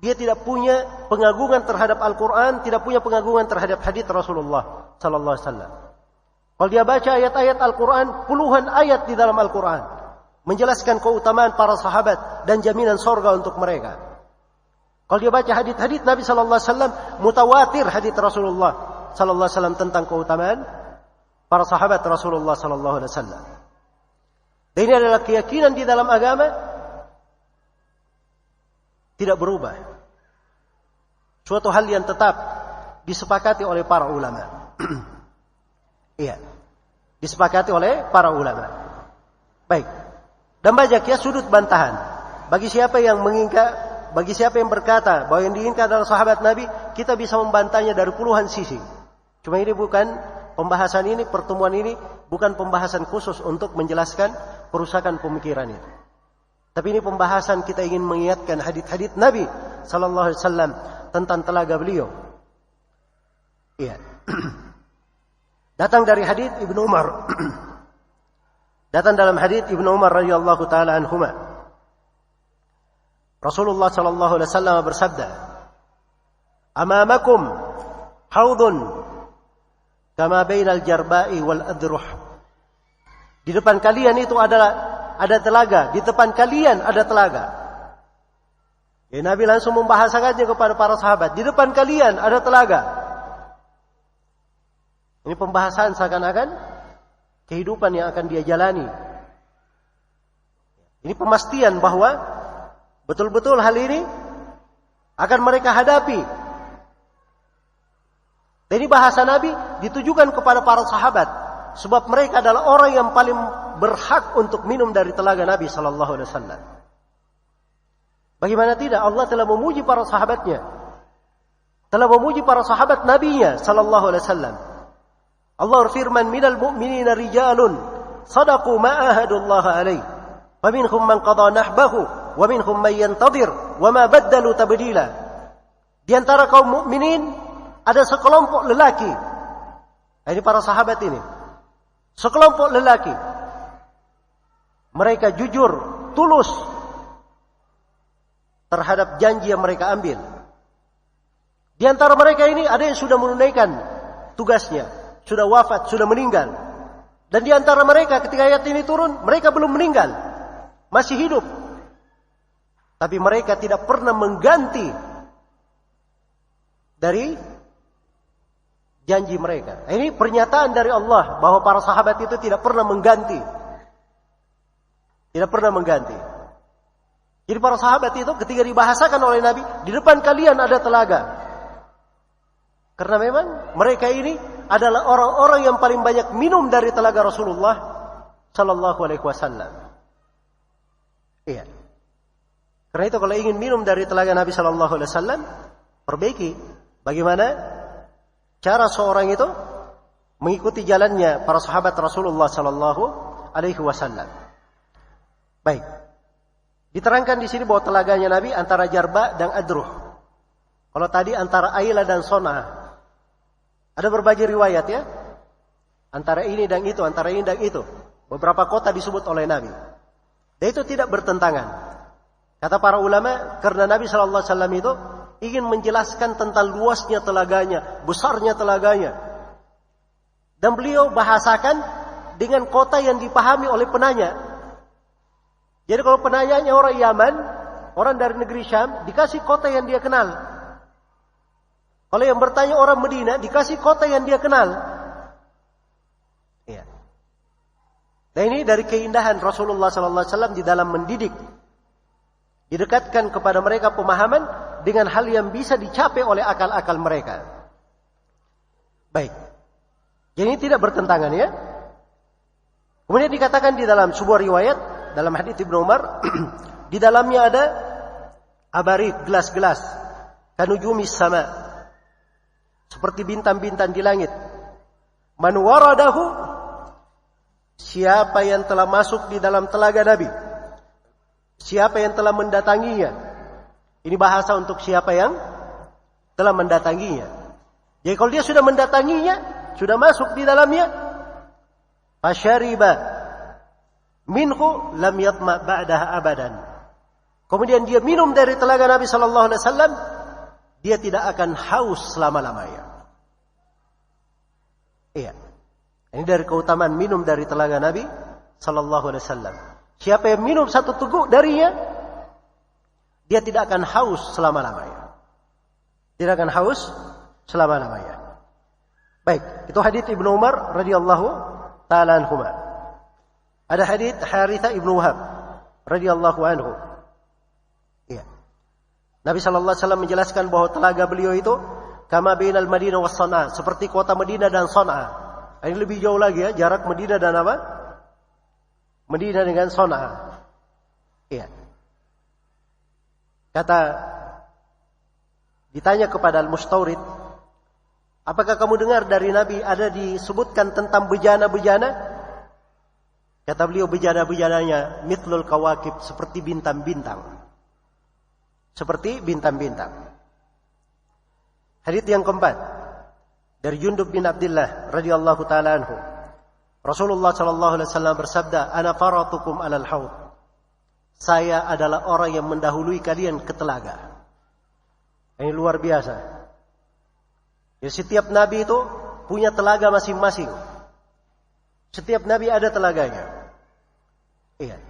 dia tidak punya pengagungan terhadap Al-Quran, tidak punya pengagungan terhadap hadits Rasulullah sallallahu alaihi wasallam. Kalau dia baca ayat-ayat Al-Quran, puluhan ayat di dalam Al-Quran menjelaskan keutamaan para sahabat dan jaminan surga untuk mereka. Kalau dia baca hadits-hadits Nabi sallallahu alaihi wasallam, mutawatir hadits Rasulullah sallallahu alaihi wasallam tentang keutamaan para sahabat Rasulullah sallallahu alaihi wasallam. Dan ini adalah keyakinan di dalam agama tidak berubah. Suatu hal yang tetap disepakati oleh para ulama. Iya. Disepakati oleh para ulama. Baik. Dan banyak ya sudut bantahan bagi siapa yang bagi siapa yang berkata bahwa yang diinginkan adalah sahabat Nabi, kita bisa membantahnya dari puluhan sisi. Cuma ini bukan pembahasan ini, pertemuan ini bukan pembahasan khusus untuk menjelaskan kerusakan pemikiran itu. Tapi ini pembahasan kita ingin mengingatkan hadits-hadits Nabi sallallahu alaihi wasallam tentang telaga beliau. Iya. Datang dari hadits Ibnu Umar. Datang dalam hadits Ibnu Umar radhiyallahu taala anhuma. Rasulullah sallallahu alaihi wasallam bersabda, "Amamakum haudun kama bainal jarba'i wal adruh." Di depan kalian itu ada telaga, di depan kalian ada telaga. Ya, Nabi langsung membahasakannya kepada para sahabat, di depan kalian ada telaga. Ini pembahasan seakan-akan kehidupan yang akan dia jalani. Ini pemastian bahwa betul-betul hal ini akan mereka hadapi. Dan ini bahasa Nabi ditujukan kepada para sahabat, sebab mereka adalah orang yang paling berhak untuk minum dari telaga Nabi sallallahu alaihi wasallam. Bagaimana tidak, Allah telah memuji para sahabatnya, telah memuji para sahabat Nabi-Nya sallallahu alaihi wasallam. Allah berfirman, "Minal mu'minina rijalun sadaqu ma ahadullah alaihi, wa minhum man qada nahbahu, wa minhum man yantadhir, wa ma baddalu tabdila." Di antara kaum mukminin ada sekelompok lelaki. Ini para sahabat ini. Sekelompok lelaki. Mereka jujur, tulus terhadap janji yang mereka ambil. Di antara mereka ini ada yang sudah menunaikan tugasnya, sudah wafat, sudah meninggal. Dan di antara mereka ketika ayat ini turun, mereka belum meninggal, masih hidup. Tapi mereka tidak pernah mengganti dari janji mereka. Ini pernyataan dari Allah bahwa para sahabat itu tidak pernah mengganti. Tidak pernah mengganti. Jadi para sahabat itu ketika dibahasakan oleh Nabi, di depan kalian ada telaga. Karena memang mereka ini adalah orang-orang yang paling banyak minum dari telaga Rasulullah sallallahu alaihi wasallam. Iya. Karena itu kalau ingin minum dari telaga Nabi sallallahu alaihi wasallam, perbaiki bagaimana cara seorang itu mengikuti jalannya para sahabat Rasulullah sallallahu alaihi wasallam. Baik. Diterangkan di sini bahwa telaganya Nabi antara Jarba dan Adruh. Kalau tadi antara Aila dan Son'a. Ada berbagai riwayat ya. Antara ini dan itu, antara ini dan itu. Beberapa kota disebut oleh Nabi. Dan itu tidak bertentangan. Kata para ulama, karena Nabi sallallahu alaihi wasallam itu ingin menjelaskan tentang luasnya telaganya, besarnya telaganya. Dan beliau bahasakan dengan kota yang dipahami oleh penanya. Jadi kalau penanyanya orang Yaman, orang dari negeri Syam, dikasih kota yang dia kenal. Kalau yang bertanya orang Medina, dikasih kota yang dia kenal. Ya. Dan ini dari keindahan Rasulullah SAW di dalam mendidik. Didekatkan kepada mereka pemahaman dengan hal yang bisa dicapai oleh akal-akal mereka. Baik. Jadi ini tidak bertentangan ya. Kemudian dikatakan di dalam sebuah riwayat, dalam hadits Ibnu Umar, di dalamnya ada abarik, gelas-gelas, kanujumis sama, seperti bintang-bintang di langit. Man waradahu, siapa yang telah masuk di dalam telaga Nabi, siapa yang telah mendatanginya. Ini bahasa untuk siapa yang telah mendatanginya. Jadi kalau dia sudah mendatanginya, sudah masuk di dalamnya, fasyariba minhu lam yatma ba'daha abadan. Kemudian dia minum dari telaga Nabi sallallahu alaihi wasallam, dia tidak akan haus selama-lamanya. Iya. Ini dari keutamaan minum dari telaga Nabi sallallahu alaihi wasallam. Siapa yang minum satu teguk darinya, dia tidak akan haus selama-lamanya. Tidak akan haus selama-lamanya. Baik, itu hadits Ibnu Umar radhiyallahu taala anhuma. Ada hadits Harithah ibnu Wahab radhiyallahu anhu. Iya. Nabi sallallahu alaihi wasallam menjelaskan bahwa telaga beliau itu kama bainal Madinah was Son'a, seperti kota Madinah dan Son'a. Ini lebih jauh lagi ya, jarak Madinah dan apa? Madinah dengan Son'a. Iya. ditanya kepada Al-Mustawrid, apakah kamu dengar dari Nabi ada disebutkan tentang bejana-bejana? Kata beliau, bejana-bejananya mithlul kawakib, seperti bintang-bintang. Seperti bintang-bintang. Hadits yang keempat dari Jundub bin Abdullah radhiyallahu taala anhu. Rasulullah sallallahu alaihi wasallam bersabda, "Ana faratukum 'alal haud." Saya adalah orang yang mendahului kalian ke telaga. Ini luar biasa. Ya, setiap nabi itu punya telaga masing-masing. Setiap nabi ada telaganya. Iya.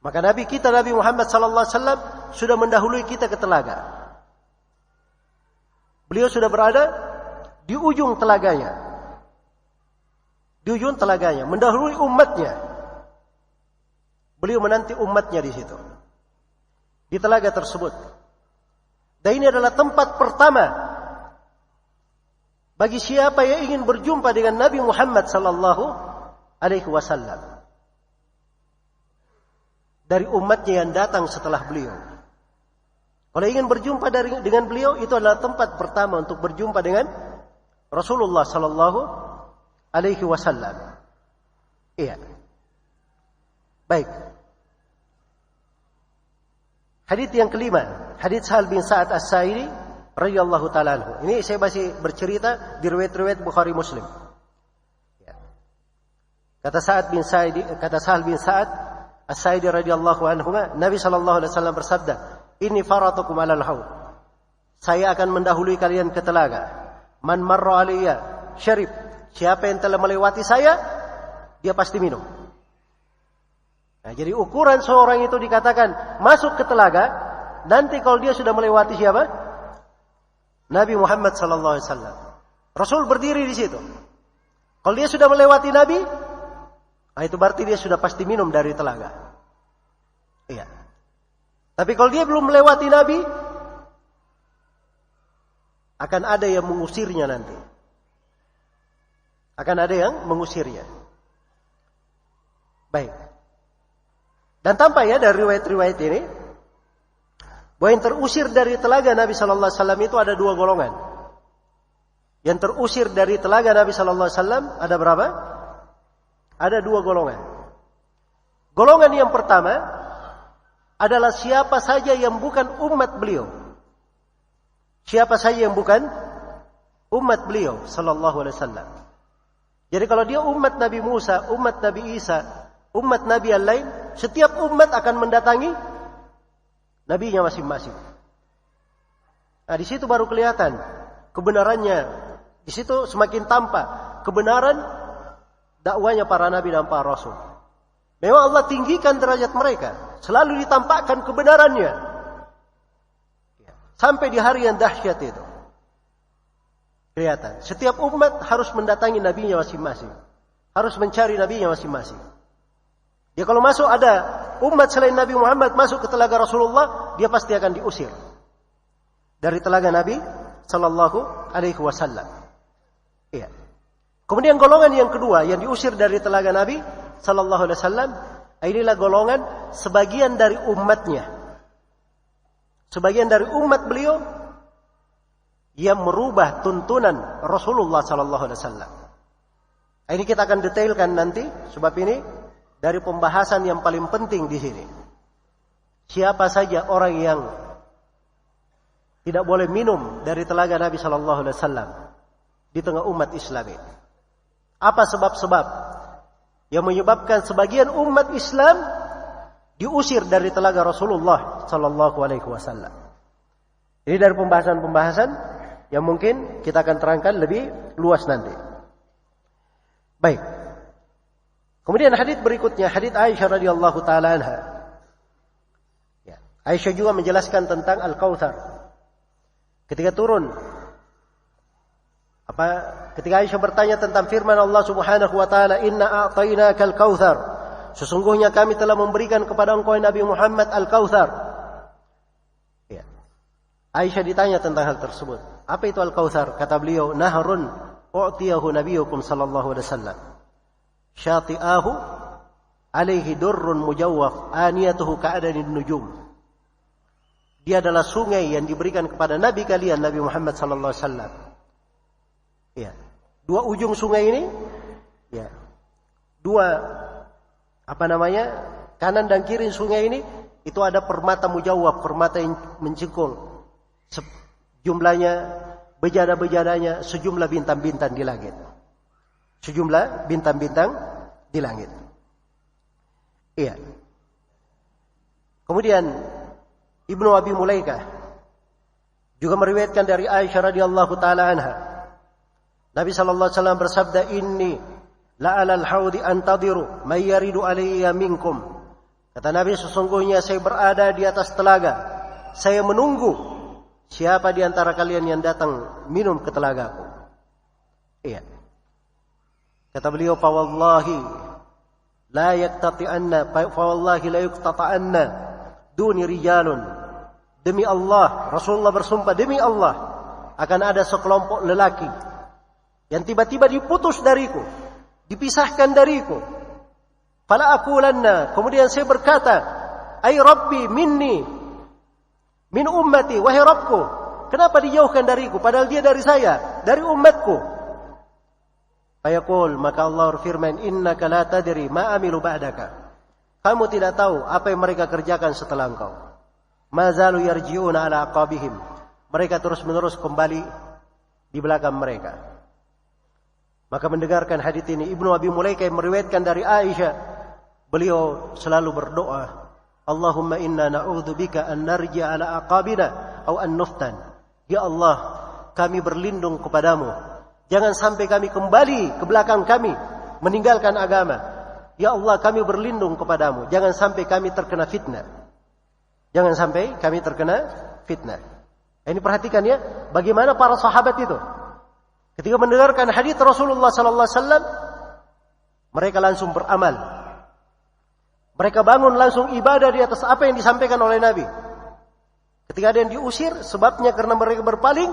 Maka nabi kita, Nabi Muhammad sallallahu alaihi wasallam, sudah mendahului kita ke telaga. Beliau sudah berada di ujung telaganya. Di ujung telaganya, mendahului umatnya. Beliau menanti umatnya di situ, di telaga tersebut. Dan ini adalah tempat pertama bagi siapa yang ingin berjumpa dengan Nabi Muhammad sallallahu alaihi wasallam dari umatnya yang datang setelah beliau. Kalau ingin berjumpa dengan beliau, itu adalah tempat pertama untuk berjumpa dengan Rasulullah sallallahu alaihi wasallam. Iya. Baik. Hadits yang kelima, hadits Sahal bin Sa'ad As-Sa'idi radhiyallahu taala anhu. Ini saya masih bercerita di riwayat-riwayat Bukhari Muslim. Ya. Kata Sahal bin Sa'ad As-Sa'idi radhiyallahu anhu, Nabi sallallahu alaihi wasallam bersabda, "Inni faratukum 'alal haud." Saya akan mendahului kalian ke telaga. Man marra alayya syarib. Siapa yang telah melewati saya, dia pasti minum. Nah, jadi ukuran seorang itu dikatakan masuk ke telaga nanti kalau dia sudah melewati siapa? Nabi Muhammad sallallahu alaihi wasallam. Rasul berdiri di situ. Kalau dia sudah melewati Nabi, nah itu berarti dia sudah pasti minum dari telaga. Iya. Tapi kalau dia belum melewati Nabi, akan ada yang mengusirnya nanti. Akan ada yang mengusirnya. Baik. Dan tampak ya dari riwayat-riwayat ini, bahwa yang terusir dari telaga Nabi sallallahu alaihi wasallam itu ada dua golongan. Yang terusir dari telaga Nabi sallallahu alaihi wasallam ada berapa? Ada dua golongan. Golongan yang pertama adalah siapa saja yang bukan umat beliau. Siapa saja yang bukan umat beliau sallallahu alaihi wasallam. Jadi kalau dia umat Nabi Musa, umat Nabi Isa, umat Nabi yang lain, setiap umat akan mendatangi nabinya masing-masing. Nah, di situ baru kelihatan kebenarannya. Di situ semakin tampak kebenaran dakwanya para nabi dan para rasul. Memang Allah tinggikan derajat mereka, selalu ditampakkan kebenarannya. Sampai di hari yang dahsyat itu. Kelihatan, setiap umat harus mendatangi nabinya masing-masing. Harus mencari nabinya masing-masing. Ya kalau masuk ada umat selain Nabi Muhammad masuk ke telaga Rasulullah, dia pasti akan diusir dari telaga Nabi sallallahu alaihi wasallam. Iya. Kemudian golongan yang kedua yang diusir dari telaga Nabi sallallahu alaihi wasallam, inilah golongan sebagian dari umatnya. Sebagian dari umat beliau yang merubah tuntunan Rasulullah sallallahu alaihi wasallam. Ini kita akan detailkan nanti, sebab ini dari pembahasan yang paling penting di sini. Siapa saja orang yang tidak boleh minum dari telaga Nabi sallallahu alaihi wasallam di tengah umat Islam ini. Apa sebab-sebab yang menyebabkan sebagian umat Islam diusir dari telaga Rasulullah sallallahu alaihi wasallam? Ini dari pembahasan-pembahasan yang mungkin kita akan terangkan lebih luas nanti. Baik. Kemudian hadits berikutnya, hadits Aisyah radhiyallahu taala anha. Ya, Aisyah juga menjelaskan tentang Al-Kautsar. Ketika turun ketika Aisyah bertanya tentang firman Allah Subhanahu wa taala, "Inna a'tainakal kautsar." Sesungguhnya kami telah memberikan kepada engkau Nabi Muhammad Al-Kautsar. Ya. Aisyah ditanya tentang hal tersebut. Apa itu Al-Kautsar? Kata beliau, "Nahrun u'tiyahu nabiyukum sallallahu alaihi wasallam. Syati'ahu alaihi durrun mujawwaf aniyatuhu ka'adanin nujum." Dia adalah sungai yang diberikan kepada Nabi kalian, Nabi Muhammad sallallahu alaihi wasallam. Ya. Dua ujung sungai ini, ya. Kanan dan kiri sungai ini, itu ada permata mujawab, permata yang mencekung. Jumlahnya, bejada-bejadanya, sejumlah bintang-bintang di langit. Sejumlah bintang-bintang di langit. Iya. Kemudian Ibnu Abi Mulaikah juga meriwayatkan dari Aisyah radhiyallahu taala anha. Nabi sallallahu alaihi wasallam bersabda, "Inni la 'alal haudi antadiru may yaridu alayya minkum." Kata Nabi, sesungguhnya saya berada di atas telaga. Saya menunggu siapa di antara kalian yang datang minum ke telagaku. Iya. Kata beliau, "Fa wallahi la yuqtata'anna duni rijalun." Demi Allah, Rasulullah bersumpah, demi Allah, akan ada sekelompok lelaki yang tiba-tiba diputus dariku, dipisahkan dariku. Fala aqulanna, kemudian saya berkata, "Ai Rabbi minni, min ummati," wahai Rabbku, kenapa dijauhkan dariku padahal dia dari saya, dari umatku? Fayaqul, maka Allah berfirman, "Innaka la tadri ma amilu ba'daka." Kamu tidak tahu apa yang mereka kerjakan setelah engkau. Ma zalu yarji'una ala aqabihim. Mereka terus-menerus kembali di belakang mereka. Maka mendengarkan hadits ini, Ibnu Abi Mulaikah meriwayatkan dari Aisyah, beliau selalu berdoa, "Allahumma inna na'udzubika an narji'a ala aqabina aw an nuftan." Ya Allah, kami berlindung kepadamu, jangan sampai kami kembali ke belakang kami meninggalkan agama. Ya Allah, kami berlindung kepadamu, jangan sampai kami terkena fitnah. Jangan sampai kami terkena fitnah. Ini perhatikan ya, bagaimana para sahabat itu ketika mendengarkan hadits Rasulullah sallallahu alaihi wasallam, mereka langsung beramal. Mereka bangun langsung ibadah di atas apa yang disampaikan oleh Nabi. Ketika ada yang diusir, sebabnya karena mereka berpaling,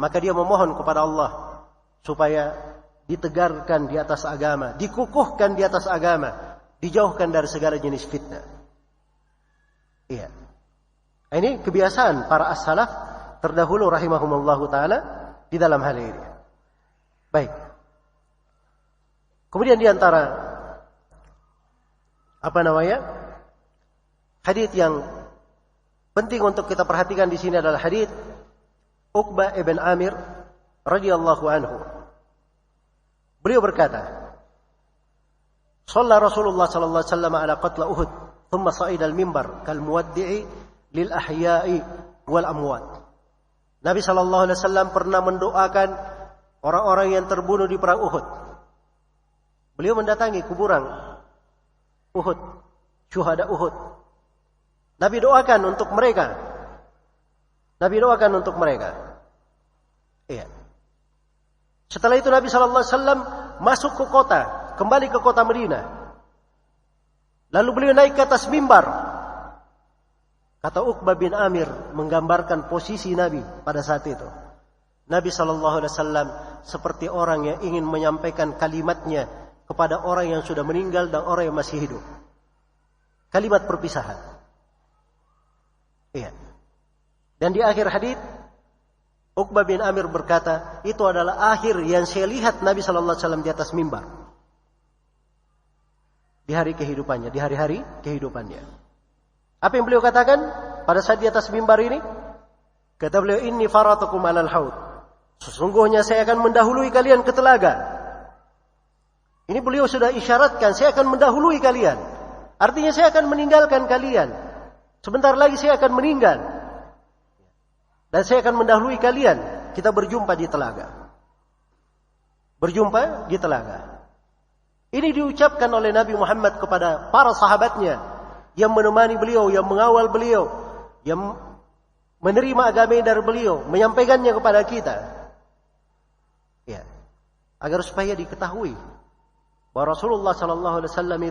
maka dia memohon kepada Allah supaya ditegarkan di atas agama, dikukuhkan di atas agama, dijauhkan dari segala jenis fitnah. Iya. Ini kebiasaan para as-salaf terdahulu rahimahumullahu taala di dalam hal ini. Baik. Kemudian di antara hadits yang penting untuk kita perhatikan di sini adalah hadits Uqbah ibn Amir radhiyallahu anhu. Beliau berkata, "Shalla Rasulullah sallallahu alaihi wasallam ala qatl Uhud, thumma sa'ida al-mimbar kal muwaddi'i lil ahya'i wal amwat." Nabi sallallahu alaihi wasallam pernah mendoakan orang-orang yang terbunuh di perang Uhud. Beliau mendatangi kuburan Uhud, syuhada Uhud. Nabi doakan untuk mereka. Iya. Setelah itu Nabi sallallahu alaihi wasallam masuk ke kota, kembali ke kota Madinah. Lalu beliau naik ke atas mimbar. Kata Uqbah bin Amir menggambarkan posisi Nabi pada saat itu. Nabi sallallahu alaihi wasallam seperti orang yang ingin menyampaikan kalimatnya kepada orang yang sudah meninggal dan orang yang masih hidup. Kalimat perpisahan. Iya. Dan di akhir hadits Uqbah bin Amir berkata, itu adalah akhir yang saya lihat Nabi sallallahu alaihi wasallam di atas mimbar. Di hari kehidupannya, di hari-hari kehidupannya. Apa yang beliau katakan pada saat di atas mimbar ini? Kata beliau, "Inni faratukum 'alal haud." Sesungguhnya saya akan mendahului kalian ke telaga. Ini beliau sudah isyaratkan, saya akan mendahului kalian. Artinya saya akan meninggalkan kalian. Sebentar lagi saya akan meninggal. Dan saya akan mendahului kalian. Kita berjumpa di telaga. Berjumpa di telaga. Ini diucapkan oleh Nabi Muhammad kepada para sahabatnya yang menemani beliau, yang mengawal beliau, yang menerima agama dari beliau, menyampaikannya kepada kita. Ya. Agar supaya diketahui bahwa Rasulullah sallallahu alaihi wasallam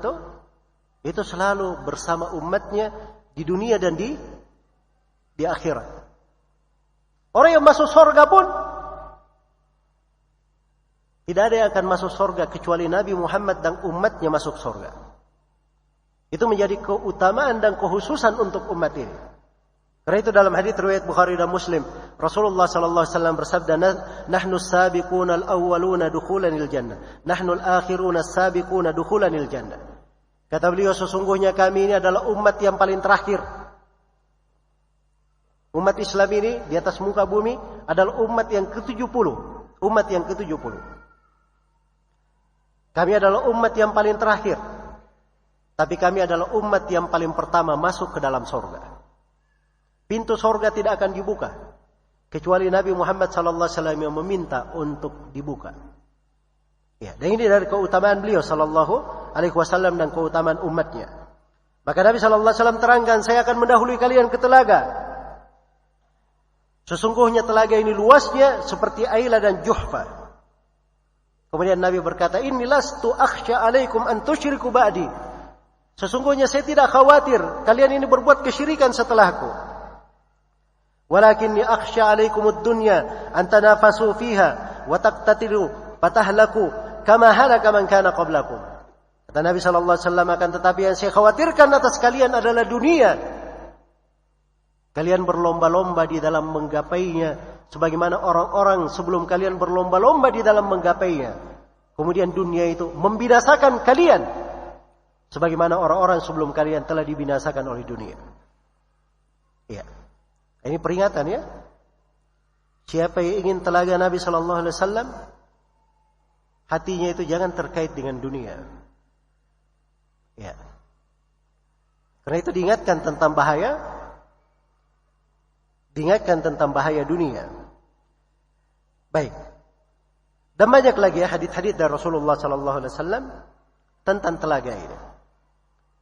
itu selalu bersama umatnya di dunia dan di akhirat. Orang yang masuk surga pun tidak ada yang akan masuk surga kecuali Nabi Muhammad dan umatnya masuk surga. Itu menjadi keutamaan dan kekhususan untuk umat ini. Karena itu dalam hadits riwayat Bukhari dan Muslim, Rasulullah sallallahu alaihi wasallam bersabda, "Nahnu as-sabiquna al-awwaluna dukhulanil jannah, nahnu al-akhiruna as-sabiquna dukhulanil jannah." Kata beliau, sesungguhnya kami ini adalah umat yang paling terakhir. Umat Islam ini di atas muka bumi adalah umat yang ke-70. Umat yang ke-70. Kami adalah umat yang paling terakhir. Tapi kami adalah umat yang paling pertama masuk ke dalam surga. Pintu surga tidak akan dibuka kecuali Nabi Muhammad sallallahu alaihi wasallam yang meminta untuk dibuka. Ya, dan ini dari keutamaan beliau sallallahu alaihi wasallam dan keutamaan umatnya. Maka Nabi sallallahu alaihi wasallam terangkan, saya akan mendahului kalian ke telaga. Sesungguhnya telaga ini luasnya seperti Aila dan Juhfa. Kemudian Nabi berkata, "Inni lastu akhsha alaikum an tusyriku ba'di." Sesungguhnya saya tidak khawatir kalian ini berbuat kesyirikan setelahku. Walakinni akhsha alaikumud dunya an tanafasu fiha wa taqtatilu fatahlaku kama halaka man kana qablakum. Kata Nabi sallallahu alaihi wasallam, akan tetapi yang saya khawatirkan atas kalian adalah dunia. Kalian berlomba-lomba di dalam menggapainya sebagaimana orang-orang sebelum kalian berlomba-lomba di dalam menggapainya. Kemudian dunia itu membinasakan kalian sebagaimana orang-orang sebelum kalian telah dibinasakan oleh dunia. Ya. Ini peringatan ya. Siapa yang ingin telaga Nabi sallallahu alaihi wasallam, hatinya itu jangan terkait dengan dunia. Ya. Karena itu diingatkan tentang bahaya dunia. Baik. Dan banyak lagi ya hadits-hadits dari Rasulullah sallallahu alaihi wasallam tentang telaga ini.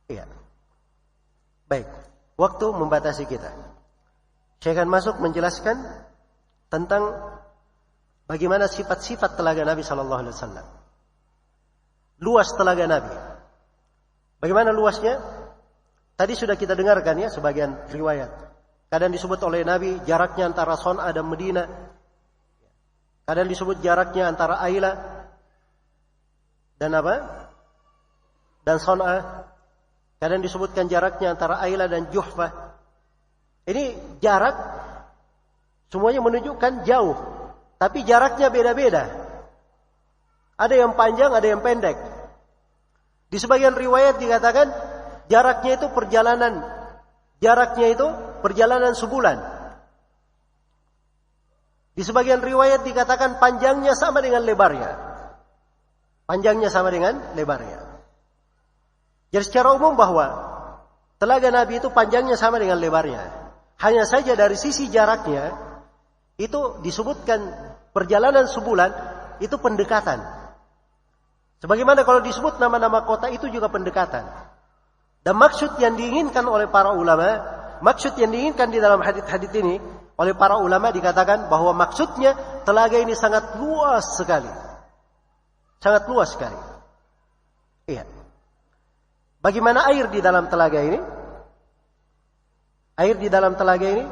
Iya. Baik. Waktu membatasi kita. Saya akan masuk menjelaskan tentang bagaimana sifat-sifat telaga Nabi sallallahu alaihi wasallam. Luas telaga Nabi. Bagaimana luasnya? Tadi sudah kita dengarkan ya sebagian riwayat. Kadang disebut oleh Nabi jaraknya antara Son'a dan Medina. Kadang disebut jaraknya antara Aila dan apa? Dan Son'a. Kadang disebutkan jaraknya antara Aila dan Juhfa. Ini jarak semuanya menunjukkan jauh, tapi jaraknya beda-beda. Ada yang panjang, ada yang pendek. Di sebagian riwayat dikatakan jaraknya itu perjalanan sebulan. Di sebagian riwayat dikatakan panjangnya sama dengan lebarnya. Panjangnya sama dengan lebarnya. Jadi secara umum bahwa telaga Nabi itu panjangnya sama dengan lebarnya. Hanya saja dari sisi jaraknya itu disebutkan perjalanan sebulan itu pendekatan. Sebagaimana kalau disebut nama-nama kota itu juga pendekatan. Dan maksud yang diinginkan oleh para ulama, maksud yang diinginkan di dalam hadits-hadits ini oleh para ulama dikatakan bahwa maksudnya telaga ini sangat luas sekali. Sangat luas sekali. Iya. Bagaimana air di dalam telaga ini? Air di dalam telaga ini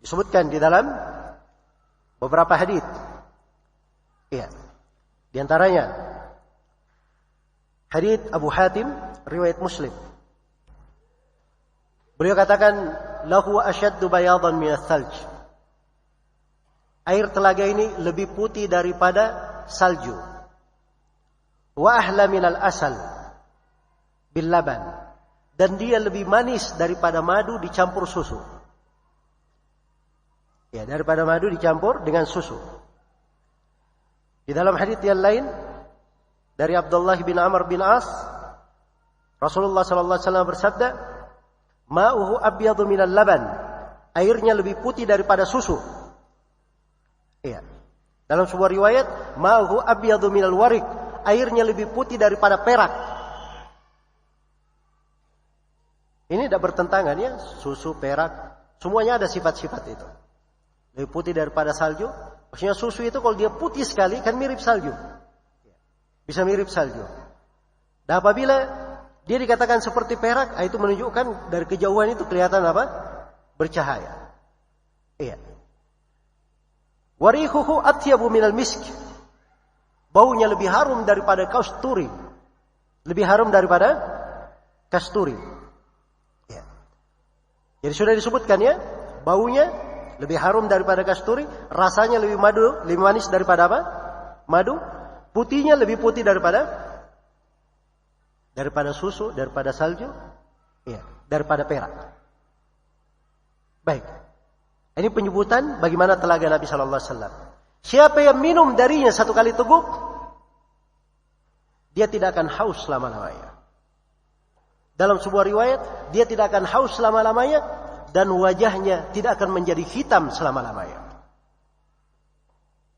disebutkan di dalam beberapa hadits. Iya. Di antaranya hadits Abu Hatim riwayat Muslim. Beliau katakan lahu ashaddu bayadan min as-salj. Air telaga ini lebih putih daripada salju. Wa ahla min al-asal bil laban. Dan dia lebih manis daripada madu dicampur susu. Ya, daripada madu dicampur dengan susu. Di dalam hadits yang lain dari Abdullah bin Amr bin As, Rasulullah sallallahu alaihi wasallam bersabda, "Ma'uhu abyadu minal laban." Airnya lebih putih daripada susu. Iya. Dalam sebuah riwayat, "Ma'uhu abyadu minal warik." Airnya lebih putih daripada perak. Ini tidak bertentangan ya, susu, perak, semuanya ada sifat-sifat itu. Lebih putih daripada salju. Maksudnya susu itu kalau dia putih sekali kan mirip salju. Bisa mirip salju. Dan apabila dia dikatakan seperti perak, itu menunjukkan dari kejauhan itu kelihatan apa? Bercahaya. Iya. Warihuhu atyabu minal misk. Baunya lebih harum daripada kasturi. Lebih harum daripada kasturi. Jadi sudah disebutkan ya, baunya lebih harum daripada kasturi, rasanya lebih manis daripada apa? Madu, putihnya lebih putih daripada susu, daripada salju, ya, daripada perak. Baik. Ini penyebutan bagaimana telaga Nabi sallallahu alaihi wasallam. Siapa yang minum darinya satu kali teguk, dia tidak akan haus selama-lamanya. Dalam sebuah riwayat, dia tidak akan haus selama-lamanya dan wajahnya tidak akan menjadi hitam selama-lamanya.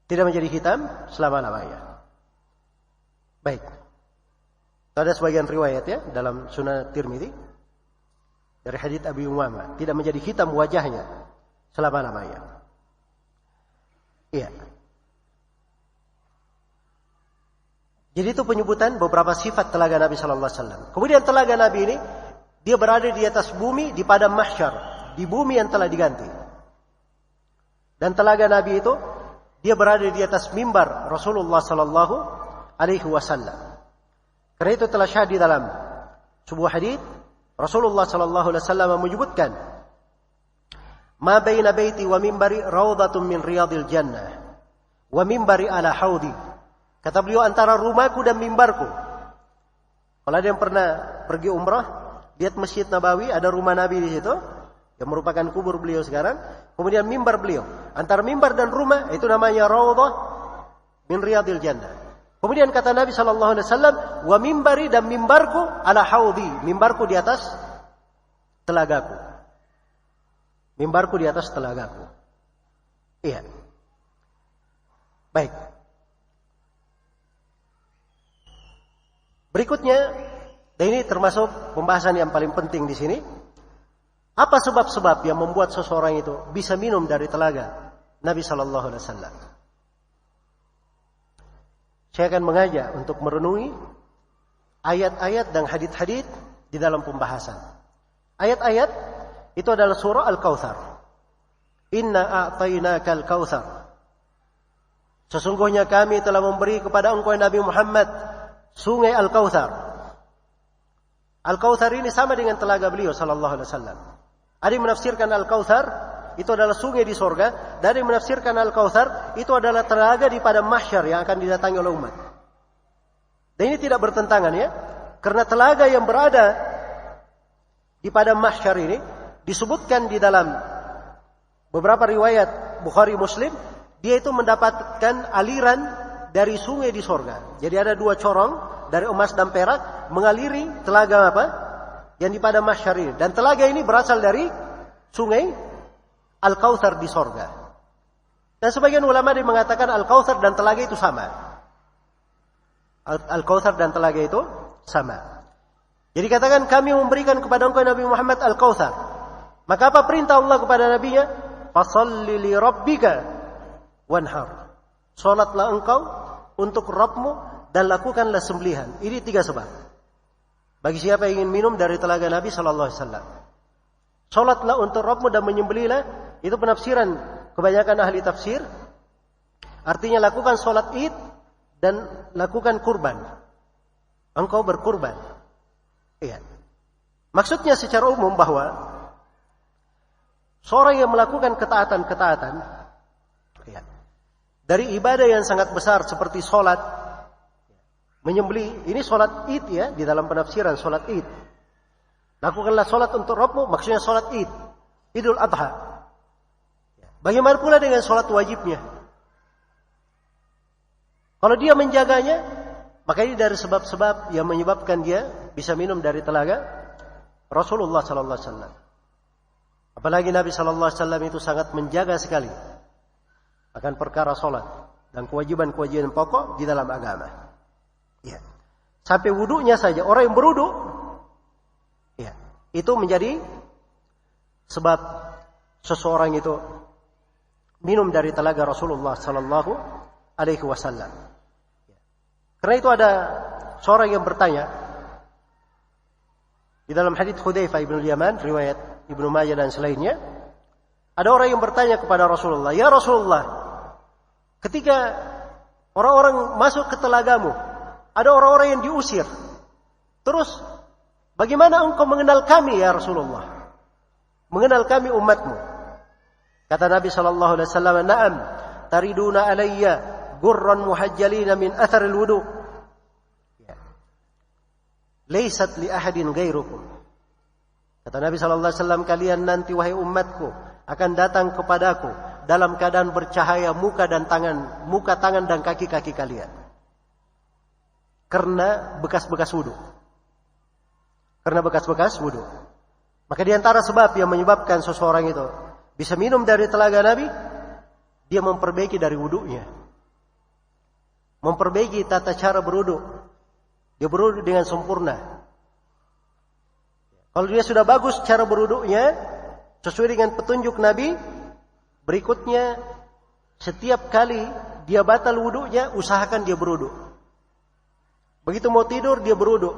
Tidak menjadi hitam selama-lamanya. Baik. Ada sebagian riwayat ya dalam Sunan Tirmidzi dari hadits Abi Umamah, tidak menjadi hitam wajahnya selama-lamanya. Iya. Jadi itu penyebutan beberapa sifat telaga Nabi sallallahu alaihi wasallam. Kemudian telaga Nabi ini dia berada di atas bumi di padang mahsyar, di bumi yang telah diganti. Dan telaga Nabi itu dia berada di atas mimbar Rasulullah sallallahu alaihi wasallam. Karena itu telah syahid dalam sebuah hadis Rasulullah sallallahu alaihi wasallam menyebutkan, "Ma baina baiti wa mimbari raudhatun min riyadil jannah wa mimbari ala haudi." Kata beliau, antara rumahku dan mimbarku. Kalau ada yang pernah pergi umrah, lihat Masjid Nabawi, ada rumah Nabi di situ, yang merupakan kubur beliau sekarang. Kemudian mimbar beliau. Antara mimbar dan rumah, itu namanya raudhah min riyadil jannah. Kemudian kata Nabi SAW, wa mimbari, dan mimbarku ala haudi. Mimbarku di atas telagaku. Mimbarku di atas telagaku. Iya. Baik. Berikutnya, dan ini termasuk pembahasan yang paling penting di sini. Apa sebab-sebab yang membuat seseorang itu bisa minum dari telaga Nabi sallallahu alaihi wasallam? Saya akan mengajak untuk merenungi ayat-ayat dan hadits-hadits di dalam pembahasan. Ayat-ayat itu adalah surah Al-Kautsar. Inna a'tainakal kautsar. Sesungguhnya kami telah memberi kepada engkau Nabi Muhammad sungai Al-Kautsar. Al-Kautsar ini sama dengan telaga beliau sallallahu alaihi wasallam. Ada yang menafsirkan Al-Kautsar itu adalah sungai di sorga, dan yang menafsirkan Al-Kautsar itu adalah telaga di padang mahsyar yang akan didatangi oleh umat. Dan ini tidak bertentangan ya, karena telaga yang berada di padang mahsyar ini disebutkan di dalam beberapa riwayat Bukhari Muslim, dia itu mendapatkan aliran dari sungai di sorga. Jadi ada dua corong dari emas dan perak mengaliri telaga apa? Yang di padang mahsyar ini. Dan telaga ini berasal dari sungai Al-Kautsar di sorga. Dan sebagian ulama dia mengatakan Al-Kautsar dan telaga itu sama. Al-Kautsar dan telaga itu sama. Jadi katakan kami memberikan kepada engkau Nabi Muhammad Al-Kautsar. Maka apa perintah Allah kepada nabinya? Fasholli li rabbika wanhar. Salatlah engkau untuk Rabbmu dan lakukanlah sembelihan. Ini tiga sebab. Bagi siapa yang ingin minum dari telaga Nabi sallallahu alaihi wasallam. Salatlah untuk Rabbmu dan menyembelihlah, itu penafsiran kebanyakan ahli tafsir. Artinya lakukan salat Id dan lakukan kurban. Engkau berkurban. Iya. Maksudnya secara umum bahwa seorang yang melakukan ketaatan-ketaatan, iya, dari ibadah yang sangat besar seperti sholat, menyembelih, ini sholat Id ya, di dalam penafsiran sholat Id. Lakukanlah sholat untuk Rabbmu, maksudnya sholat Id, Idul Adha. Bagaimana pula dengan sholat wajibnya? Kalau dia menjaganya, maka ini dari sebab-sebab yang menyebabkan dia bisa minum dari telaga Rasulullah sallallahu alaihi wasallam. Apalagi Nabi sallallahu alaihi wasallam itu sangat menjaga sekali akan perkara sholat dan kewajiban-kewajiban pokok di dalam agama. Ya. Sampai wudunya saja, orang yang berwudu, ya, itu menjadi sebab seseorang itu minum dari telaga Rasulullah sallallahu alaihi wasallam. Ya. Karena itu ada seorang yang bertanya di dalam hadits Hudzaifah bin Yaman, riwayat Ibnu Majah dan selainnya. Ada orang yang bertanya kepada Rasulullah, "Ya Rasulullah, ketika orang-orang masuk ke telagamu, ada orang-orang yang diusir. Terus, bagaimana engkau mengenal kami ya Rasulullah?" mengenal kami umatmu. Kata Nabi sallallahu alaihi wasallam, "Na'am, tariduna alayya gurran muhajjalina min atharil wudu." Laysat li ahadin ghairukum. Kata Nabi sallallahu alaihi wasallam, kalian nanti wahai umatku akan datang kepadaku dalam keadaan bercahaya muka, tangan dan kaki-kaki kalian. Karena bekas-bekas wudu. Karena bekas-bekas wudu. Maka di antara sebab yang menyebabkan seseorang itu bisa minum dari telaga Nabi, dia memperbaiki dari wudunya. Memperbaiki tata cara berwudu. Dia berwudu dengan sempurna. Kalau dia sudah bagus cara berwudunya, sesuai dengan petunjuk Nabi, berikutnya setiap kali dia batal wudunya, usahakan dia berwudu. Begitu mau tidur, dia berwudu.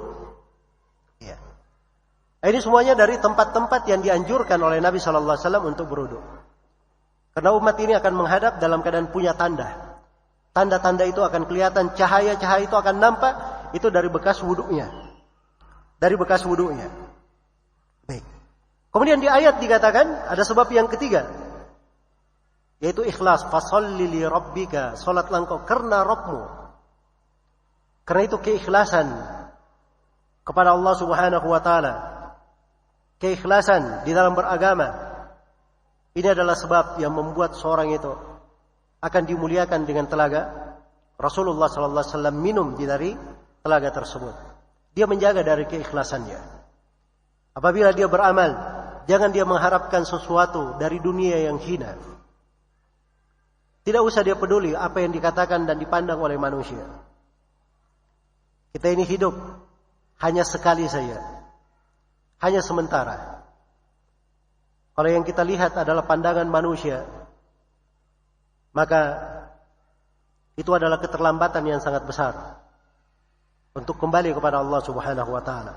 Ya. Ini semuanya dari tempat-tempat yang dianjurkan oleh Nabi SAW untuk berwudu. Karena umat ini akan menghadap dalam keadaan punya tanda. Tanda-tanda itu akan kelihatan, cahaya-cahaya itu akan nampak, itu dari bekas wudunya. Dari bekas wudunya. Baik. Kemudian di ayat dikatakan ada sebab yang ketiga, yaitu ikhlas. Fasholli li rabbika, salatlah engkau karena Rabbmu. Karena itu keikhlasan kepada Allah Subhanahu wa taala. Keikhlasan di dalam beragama. Ini adalah sebab yang membuat seorang itu akan dimuliakan dengan telaga. Rasulullah sallallahu alaihi wasallam minum dari telaga tersebut. Dia menjaga dari keikhlasannya. Apabila dia beramal, jangan dia mengharapkan sesuatu dari dunia yang hina. Tidak usah dia peduli apa yang dikatakan dan dipandang oleh manusia. Kita ini hidup hanya sekali saja. Hanya sementara. Kalau yang kita lihat adalah pandangan manusia, maka itu adalah keterlambatan yang sangat besar untuk kembali kepada Allah Subhanahu wa taala.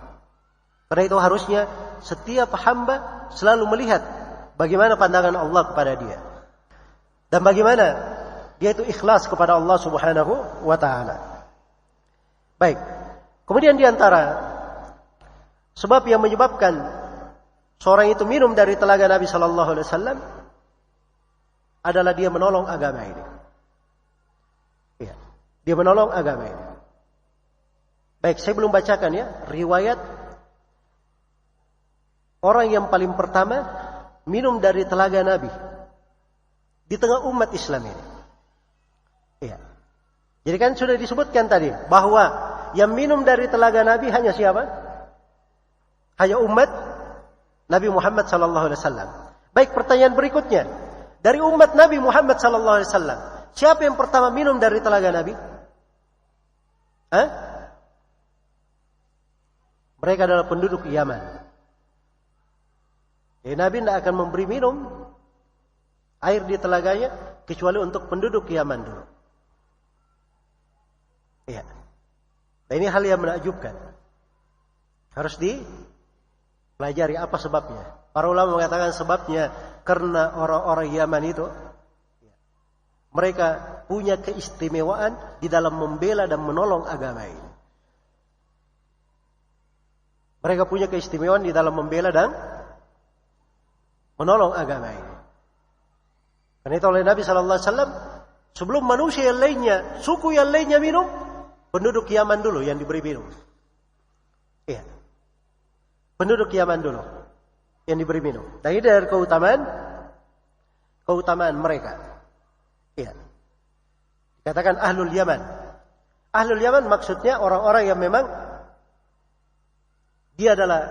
Karena itu harusnya setiap hamba selalu melihat bagaimana pandangan Allah kepada dia. Dan bagaimana dia itu ikhlas kepada Allah Subhanahu wa taala. Baik. Kemudian di antara sebab yang menyebabkan seorang itu minum dari telaga Nabi sallallahu alaihi wasallam adalah dia menolong agama ini. Ya, dia menolong agama ini. Baik, saya belum bacakan ya riwayat orang yang paling pertama minum dari telaga Nabi di tengah umat Islam ini. Ya. Jadi kan sudah disebutkan tadi bahwa yang minum dari telaga Nabi hanya siapa? Hanya umat Nabi Muhammad sallallahu alaihi wasallam. Baik, pertanyaan berikutnya. Dari umat Nabi Muhammad sallallahu alaihi wasallam, siapa yang pertama minum dari telaga Nabi? Mereka adalah penduduk Yaman. Jadi Nabi tidak akan memberi minum air di telaganya kecuali untuk penduduk Yaman dulu. Iya. Nah, ini hal yang menakjubkan. Harus dipelajari apa sebabnya. Para ulama mengatakan sebabnya karena orang-orang Yaman itu mereka punya keistimewaan di dalam membela dan menolong agama ini. Mereka punya keistimewaan di dalam membela dan menolong agama ini. Karena itu oleh Nabi sallallahu alaihi wasallam sebelum manusia yang lainnya, suku yang lainnya minum, penduduk Yaman dulu yang diberi minum. Iya. Penduduk Yaman dulu yang diberi minum. Dan ini dari keutamaan mereka. Iya. Dikatakan Ahlul Yaman. Ahlul Yaman maksudnya orang-orang yang memang dia adalah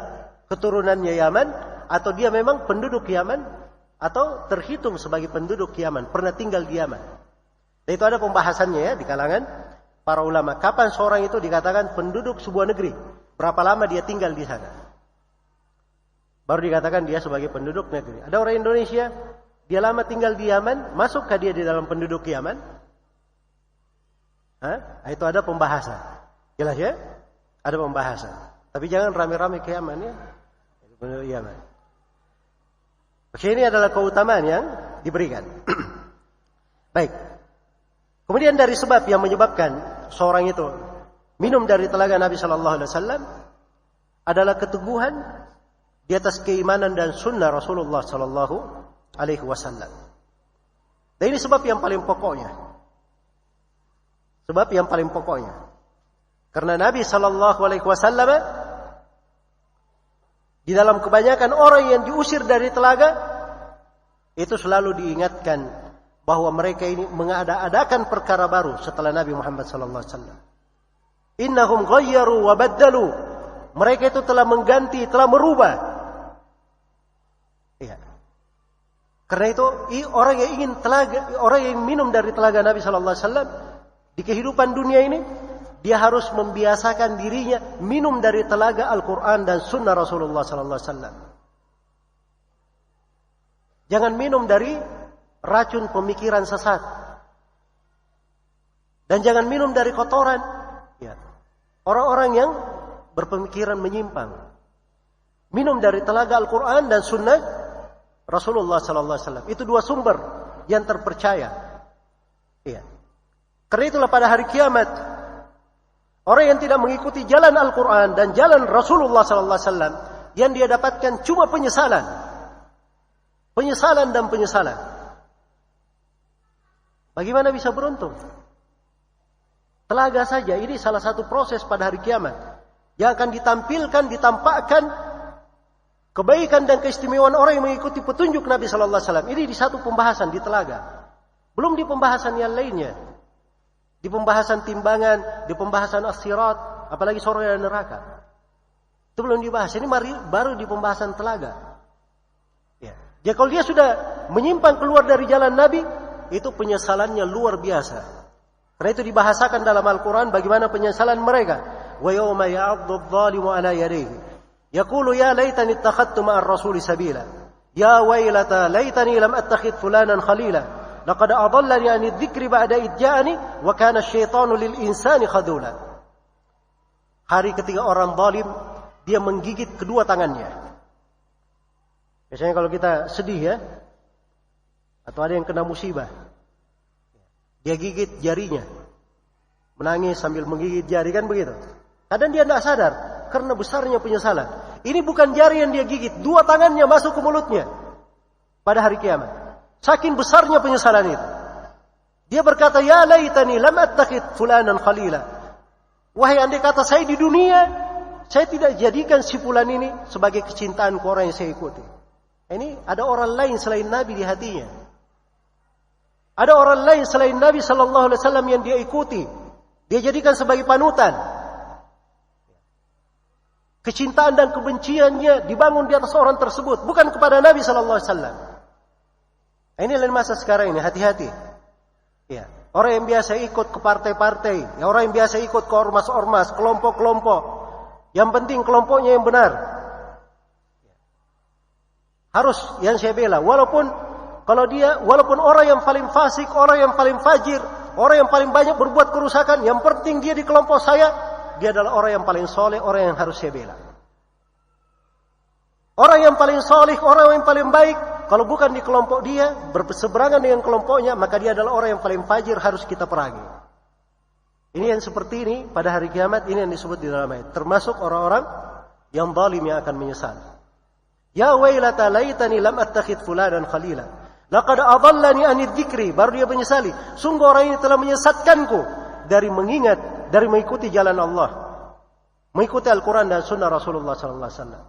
keturunannya Yaman atau dia memang penduduk Yaman atau terhitung sebagai penduduk Yaman, pernah tinggal di Yaman. Dan itu ada pembahasannya ya di kalangan para ulama. Kapan seorang itu dikatakan penduduk sebuah negeri? Berapa lama dia tinggal di sana? Baru dikatakan dia sebagai penduduk negeri. Ada orang Indonesia, dia lama tinggal di Yaman, masukkah dia di dalam penduduk Yaman? Itu ada pembahasan. Jelas ya? Ada pembahasan. Tapi jangan rame-rame ke Yaman ya. Penduduk Yaman. Oke, ini adalah keutamaan yang diberikan. Baik. Kemudian dari sebab yang menyebabkan seorang itu minum dari telaga Nabi sallallahu alaihi wasallam adalah keteguhan di atas keimanan dan sunnah Rasulullah sallallahu alaihi wasallam. Dan ini sebab yang paling pokoknya. Sebab yang paling pokoknya. Karena Nabi sallallahu alaihi wasallam di dalam kebanyakan orang yang diusir dari telaga itu selalu diingatkan bahwa mereka ini mengada-adakan perkara baru setelah Nabi Muhammad sallallahu alaihi wasallam. Innahum ghayyaru wa baddalu. Mereka itu telah mengganti, telah merubah. Iya. Karena itu orang yang ingin telaga, orang yang minum dari telaga Nabi sallallahu alaihi wasallam di kehidupan dunia ini, dia harus membiasakan dirinya minum dari telaga Al-Qur'an dan sunnah Rasulullah sallallahu alaihi wasallam. Jangan minum dari racun pemikiran sesat. Dan jangan minum dari kotoran. Ya. Orang-orang yang berpemikiran menyimpang. Minum dari telaga Al-Quran dan sunnah Rasulullah sallallahu alaihi wasallam. Itu dua sumber yang terpercaya. Ya. Karena itulah pada hari kiamat, orang yang tidak mengikuti jalan Al-Quran dan jalan Rasulullah sallallahu alaihi wasallam, yang dia dapatkan cuma penyesalan. Penyesalan dan penyesalan. Bagaimana bisa beruntung? Telaga saja, ini salah satu proses pada hari kiamat yang akan ditampilkan, ditampakkan kebaikan dan keistimewaan orang yang mengikuti petunjuk Nabi sallallahu alaihi wasallam. Ini di satu pembahasan di telaga. Belum di pembahasan yang lainnya. Di pembahasan timbangan, di pembahasan as-sirat, apalagi surga dan neraka. Itu belum dibahas. Ini baru di pembahasan telaga. Ya. Jadi kalau dia sudah menyimpang keluar dari jalan Nabi, itu penyesalannya luar biasa. Karena itu dibahasakan dalam Al-Quran bagaimana penyesalan mereka. Wa yawma ya'addu adh-dhalimu ala yadayhi yaqulu ya laitani ittakhadtu ma'ar rasuli sabila ya waylata laitani lam attakhidh fulanan khalila laqad adallani 'ani adh-dhikri ba'da idh ja'ani wa kana asy-syaitanu lil insani khadula. Hari ketika orang zalim dia menggigit kedua tangannya. Biasanya kalau kita sedih ya, atau ada yang kena musibah, dia gigit jarinya, menangis sambil menggigit jari, kan begitu. Kadang dia tidak sadar karena besarnya penyesalan. Ini bukan jari yang dia gigit, dua tangannya masuk ke mulutnya pada hari kiamat. Saking besarnya penyesalan itu, dia berkata, ya laitani lam attakhidh fulanan khalila. Wahai andai kata saya di dunia, saya tidak jadikan si fulan ini sebagai kecintaan ke orang yang saya ikuti. Ini ada orang lain selain Nabi di hatinya. Ada orang lain selain Nabi sallallahu alaihi wasallam yang dia ikuti. Dia jadikan sebagai panutan. Kecintaan dan kebenciannya dibangun di atas orang tersebut, bukan kepada Nabi sallallahu alaihi wasallam. Ini lain masa sekarang ini, hati-hati. Ya, orang yang biasa ikut ke partai-partai, ya, orang yang biasa ikut ke ormas-ormas, kelompok-kelompok. Yang penting kelompoknya yang benar. Harus yang saya bela, walaupun orang yang paling fasik, orang yang paling fajir, orang yang paling banyak berbuat kerusakan, yang penting dia di kelompok saya, dia adalah orang yang paling soleh, orang yang harus saya bela. Orang yang paling soleh, orang yang paling baik, kalau bukan di kelompok dia, berseberangan dengan kelompoknya, maka dia adalah orang yang paling fajir, harus kita perangi. Ini yang seperti ini pada hari kiamat, ini yang disebut di dalam ayat. Termasuk orang-orang yang zalim yang akan menyesal. Ya wailata laitani lam attakhidh fulanan khalila. Laqad adallani 'ani dzikri, baru dia menyesali. Sungguh orang ini telah menyesatkanku dari mengingat, dari mengikuti jalan Allah, mengikuti Al-Quran dan sunnah Rasulullah sallallahu alaihi wasallam.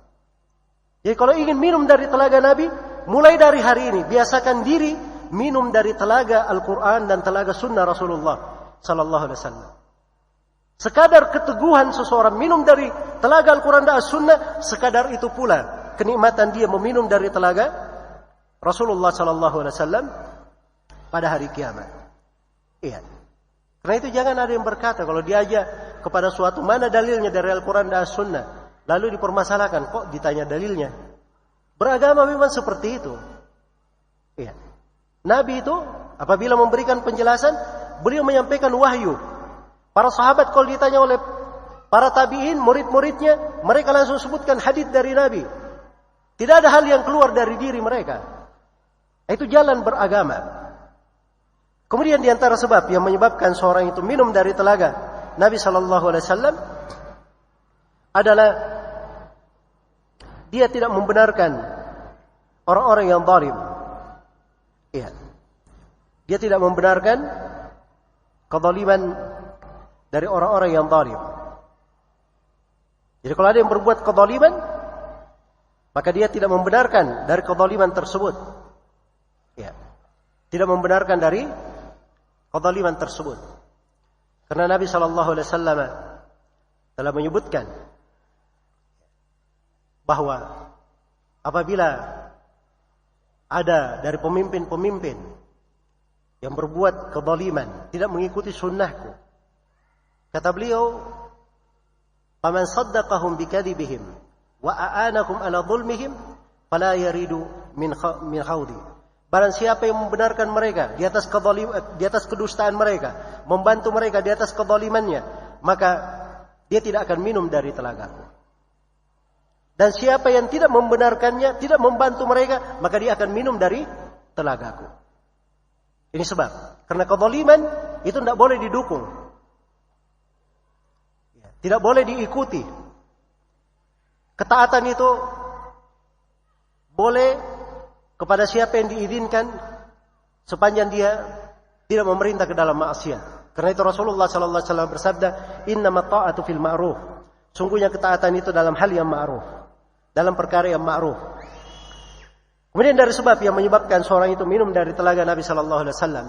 Jadi kalau ingin minum dari telaga Nabi, mulai dari hari ini biasakan diri minum dari telaga Al-Quran dan telaga sunnah Rasulullah sallallahu alaihi wasallam. Sekadar keteguhan seseorang minum dari telaga Al-Quran dan sunnah, sekadar itu pula kenikmatan dia meminum dari telaga Rasulullah sallallahu alaihi wasallam pada hari kiamat. Iya. Karena itu jangan ada yang berkata kalau diajak kepada suatu mana dalilnya dari Al-Quran dan Sunnah, lalu dipermasalahkan, kok ditanya dalilnya? Beragama memang seperti itu. Iya. Nabi itu apabila memberikan penjelasan, beliau menyampaikan wahyu. Para sahabat kalau ditanya oleh para tabi'in, murid-muridnya, mereka langsung sebutkan hadits dari Nabi. Tidak ada hal yang keluar dari diri mereka. Itu jalan beragama. Kemudian di antara sebab yang menyebabkan seorang itu minum dari telaga Nabi sallallahu alaihi wasallam adalah dia tidak membenarkan orang-orang yang zalim. Iya. Dia tidak membenarkan kezaliman dari orang-orang yang zalim. Jadi kalau ada yang berbuat kezaliman, maka dia tidak membenarkan dari kezaliman tersebut. Ya. Tidak membenarkan dari kezaliman tersebut. Karena Nabi SAW telah menyebutkan bahwa apabila ada dari pemimpin-pemimpin yang berbuat kezaliman, tidak mengikuti sunnahku, kata beliau, "Faman saddaqahum bikadzibihim wa a'anahum ala zulmihim fala yaridu min khawdi." Barang siapa yang membenarkan mereka di atas kedustaan mereka, membantu mereka di atas kezalimannya, maka dia tidak akan minum dari telagaku. Dan siapa yang tidak membenarkannya, tidak membantu mereka, maka dia akan minum dari telagaku. Ini sebab, karena kezaliman itu tidak boleh didukung. Tidak boleh diikuti. Ketaatan itu boleh kepada siapa yang diizinkan sepanjang dia tidak memerintah ke dalam maksiat. Karena itu Rasulullah sallallahu alaihi wasallam bersabda, "Innamat ta'atu fil ma'ruf." Sungguhnya ketaatan itu dalam hal yang ma'ruf, dalam perkara yang ma'ruf. Kemudian dari sebab yang menyebabkan seorang itu minum dari telaga Nabi sallallahu alaihi wasallam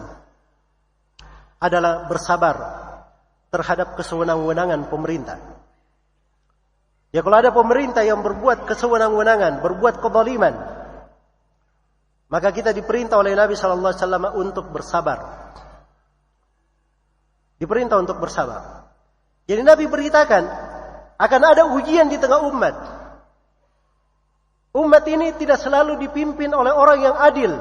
adalah bersabar terhadap kesewenang-wenangan pemerintah. Ya, kalau ada pemerintah yang berbuat kesewenang-wenangan, berbuat kezaliman, maka kita diperintah oleh Nabi sallallahu alaihi wasallam untuk bersabar. Diperintah untuk bersabar. Jadi Nabi beritakan akan ada ujian di tengah umat. Umat ini tidak selalu dipimpin oleh orang yang adil.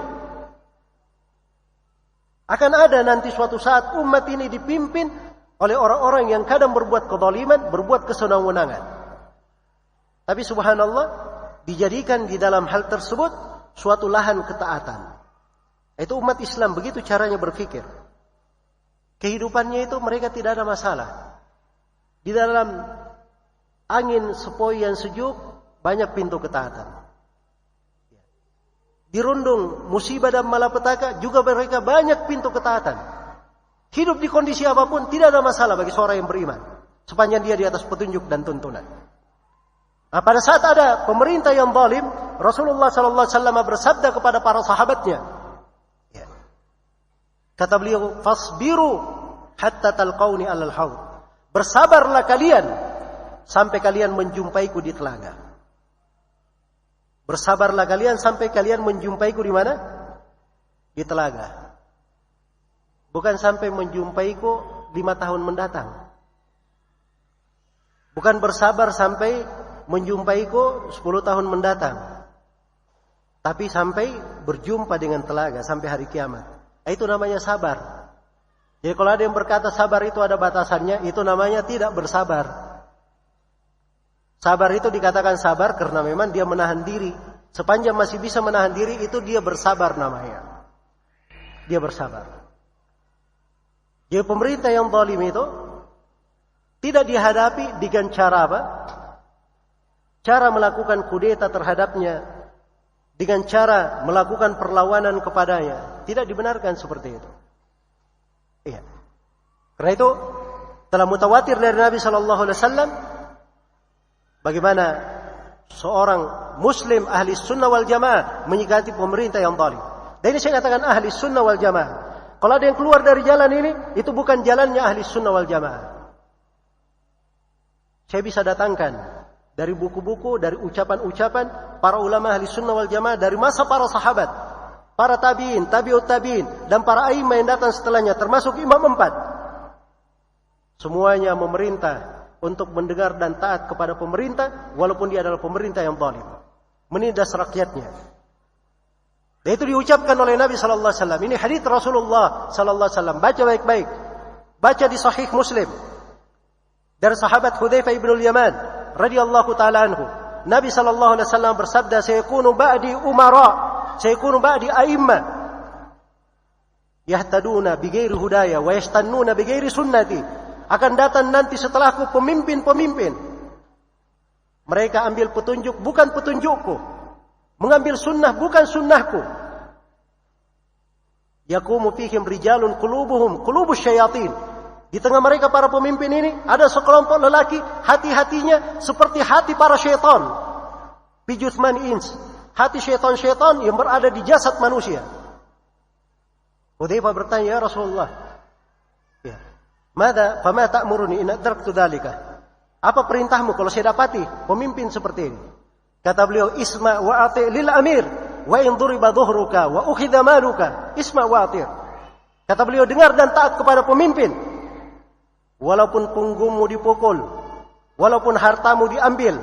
Akan ada nanti suatu saat umat ini dipimpin oleh orang-orang yang kadang berbuat kezaliman, berbuat kesenang-wenangan. Tapi subhanallah, dijadikan di dalam hal tersebut suatu lahan ketaatan. Itu umat Islam, begitu caranya berpikir. Kehidupannya itu mereka tidak ada masalah. Di dalam angin sepoi yang sejuk, banyak pintu ketaatan. Dirundung musibah dan malapetaka, juga mereka banyak pintu ketaatan. Hidup di kondisi apapun tidak ada masalah bagi seorang yang beriman, sepanjang dia di atas petunjuk dan tuntunan. Nah, pada saat ada pemerintah yang zalim, Rasulullah sallallahu alaihi wasallam bersabda kepada para sahabatnya, ya. Kata beliau, "Fasbiru hatta talqauni 'alal haud." Bersabarlah kalian sampai kalian menjumpaiku di telaga. Bersabarlah kalian sampai kalian menjumpaiku di mana? Di telaga. Bukan sampai menjumpaiku 5 tahun mendatang. Bukan bersabar sampai menjumpaiku 10 tahun mendatang. Tapi sampai berjumpa dengan telaga sampai hari kiamat. Itu namanya sabar. Jadi kalau ada yang berkata sabar itu ada batasannya, itu namanya tidak bersabar. Sabar itu dikatakan sabar karena memang dia menahan diri. Sepanjang masih bisa menahan diri, itu dia bersabar namanya. Dia bersabar. Jadi pemerintah yang zalim itu tidak dihadapi dengan cara apa? Cara melakukan kudeta terhadapnya, dengan cara melakukan perlawanan kepadanya. Tidak dibenarkan seperti itu. Iya. Karena itu telah mutawatir dari Nabi sallallahu alaihi wasallam bagaimana seorang muslim ahli sunnah wal jamaah menyikapi pemerintah yang zalim. Dan ini saya katakan ahli sunnah wal jamaah. Kalau ada yang keluar dari jalan ini, itu bukan jalannya ahli sunnah wal jamaah. Saya bisa datangkan dari buku-buku, dari ucapan-ucapan para ulama ahli sunnah wal jamaah dari masa para sahabat, para tabi'in, tabi'ut tabi'in, dan para a'immah yang datang setelahnya, termasuk imam 4. Semuanya memerintah untuk mendengar dan taat kepada pemerintah, walaupun dia adalah pemerintah yang zalim, menindas rakyatnya. Dan itu diucapkan oleh Nabi sallallahu alaihi wasallam. Ini hadits Rasulullah sallallahu alaihi wasallam. Baca baik-baik. Baca di Sahih Muslim. Dari sahabat Hudzaifah ibn al-Yaman radhiyallahu taala anhu. Nabi sallallahu alaihi wasallam bersabda, "Sayakunu ba'di umara, sayakunu ba'di a'immah yahtaduna bighairi hudaya wa yastannuna bighairi sunnati." Akan datang nanti setelahku pemimpin-pemimpin Mereka ambil petunjuk bukan petunjukku. Mengambil sunnah bukan sunnahku. Yaqumu fihim rijalun qulubuhum qulubus syayatin. Di tengah mereka para pemimpin ini ada sekelompok lelaki hati-hatinya seperti hati para syaitan. Fi juthman ins. Hati syaitan-syaitan yang berada di jasad manusia. Hudzaifah bertanya, ya Rasulullah, ya, fama ta'muruni in adraktu dzalika? Apa perintahmu kalau saya dapati pemimpin seperti ini? Kata beliau, isma wa ati' lil amir wa in duriba dhuhruka wa ukhidha maluka isma wa ati'. Kata beliau, dengar dan taat kepada pemimpin. Walaupun punggungmu dipukul, walaupun hartamu diambil,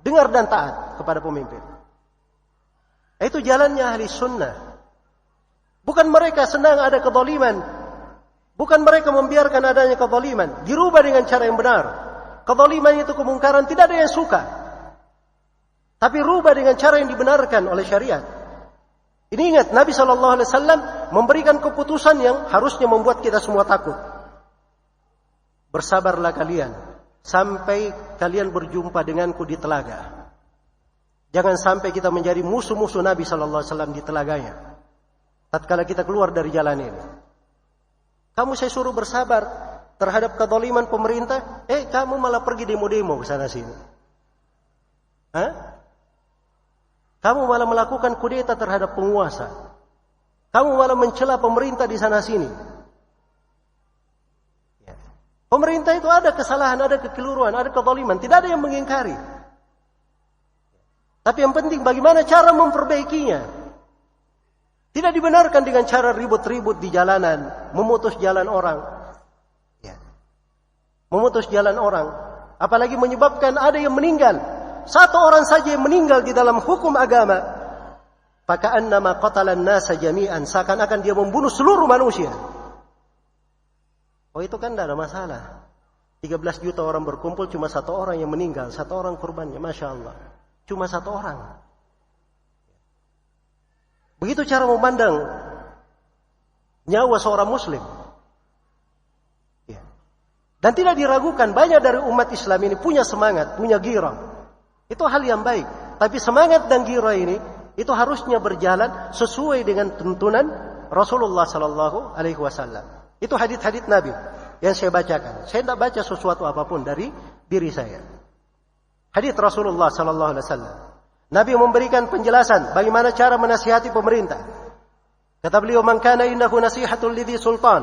dengar dan taat kepada pemimpin. Itu jalannya ahli sunnah. Bukan mereka senang ada kezaliman. Bukan mereka membiarkan adanya kezaliman. Dirubah dengan cara yang benar. Kezaliman itu kemungkaran, tidak ada yang suka. Tapi rubah dengan cara yang dibenarkan oleh syariat. Ini ingat, Nabi SAW memberikan keputusan yang harusnya membuat kita semua takut. Bersabarlah kalian sampai kalian berjumpa denganku di telaga. Jangan sampai kita menjadi musuh-musuh Nabi SAW di telaganya. Tatkala kita keluar dari jalan ini. Kamu saya suruh bersabar terhadap kezaliman pemerintah, kamu malah pergi demo-demo ke sana sini. Hah? Kamu malah melakukan kudeta terhadap penguasa. Kamu malah mencela pemerintah di sana sini. Ya. Pemerintah itu ada kesalahan, ada kekeliruan, ada kezaliman, tidak ada yang mengingkari. Tapi yang penting bagaimana cara memperbaikinya. Tidak dibenarkan dengan cara ribut-ribut di jalanan, memutus jalan orang. Ya. Memutus jalan orang, apalagi menyebabkan ada yang meninggal. Satu orang saja yang meninggal di dalam hukum agama, faka'annama qatalan nasa jami'an, seakan-akan dia membunuh seluruh manusia. Oh, itu kan tidak ada masalah. 13 juta orang berkumpul, cuma satu orang yang meninggal, satu orang kurbannya, Masya Allah. Cuma satu orang. Begitu cara memandang nyawa seorang muslim. Ya. Dan tidak diragukan, banyak dari umat Islam ini punya semangat, punya girah. Itu hal yang baik. Tapi semangat dan gira ini, itu harusnya berjalan sesuai dengan tuntunan Rasulullah SAW. Itu hadits-hadits Nabi yang saya bacakan. Saya tidak baca sesuatu apapun dari diri saya. Hadits Rasulullah SAW. Nabi memberikan penjelasan bagaimana cara menasihati pemerintah. Kata beliau, man kana indahu nasihatul lidhi sultan,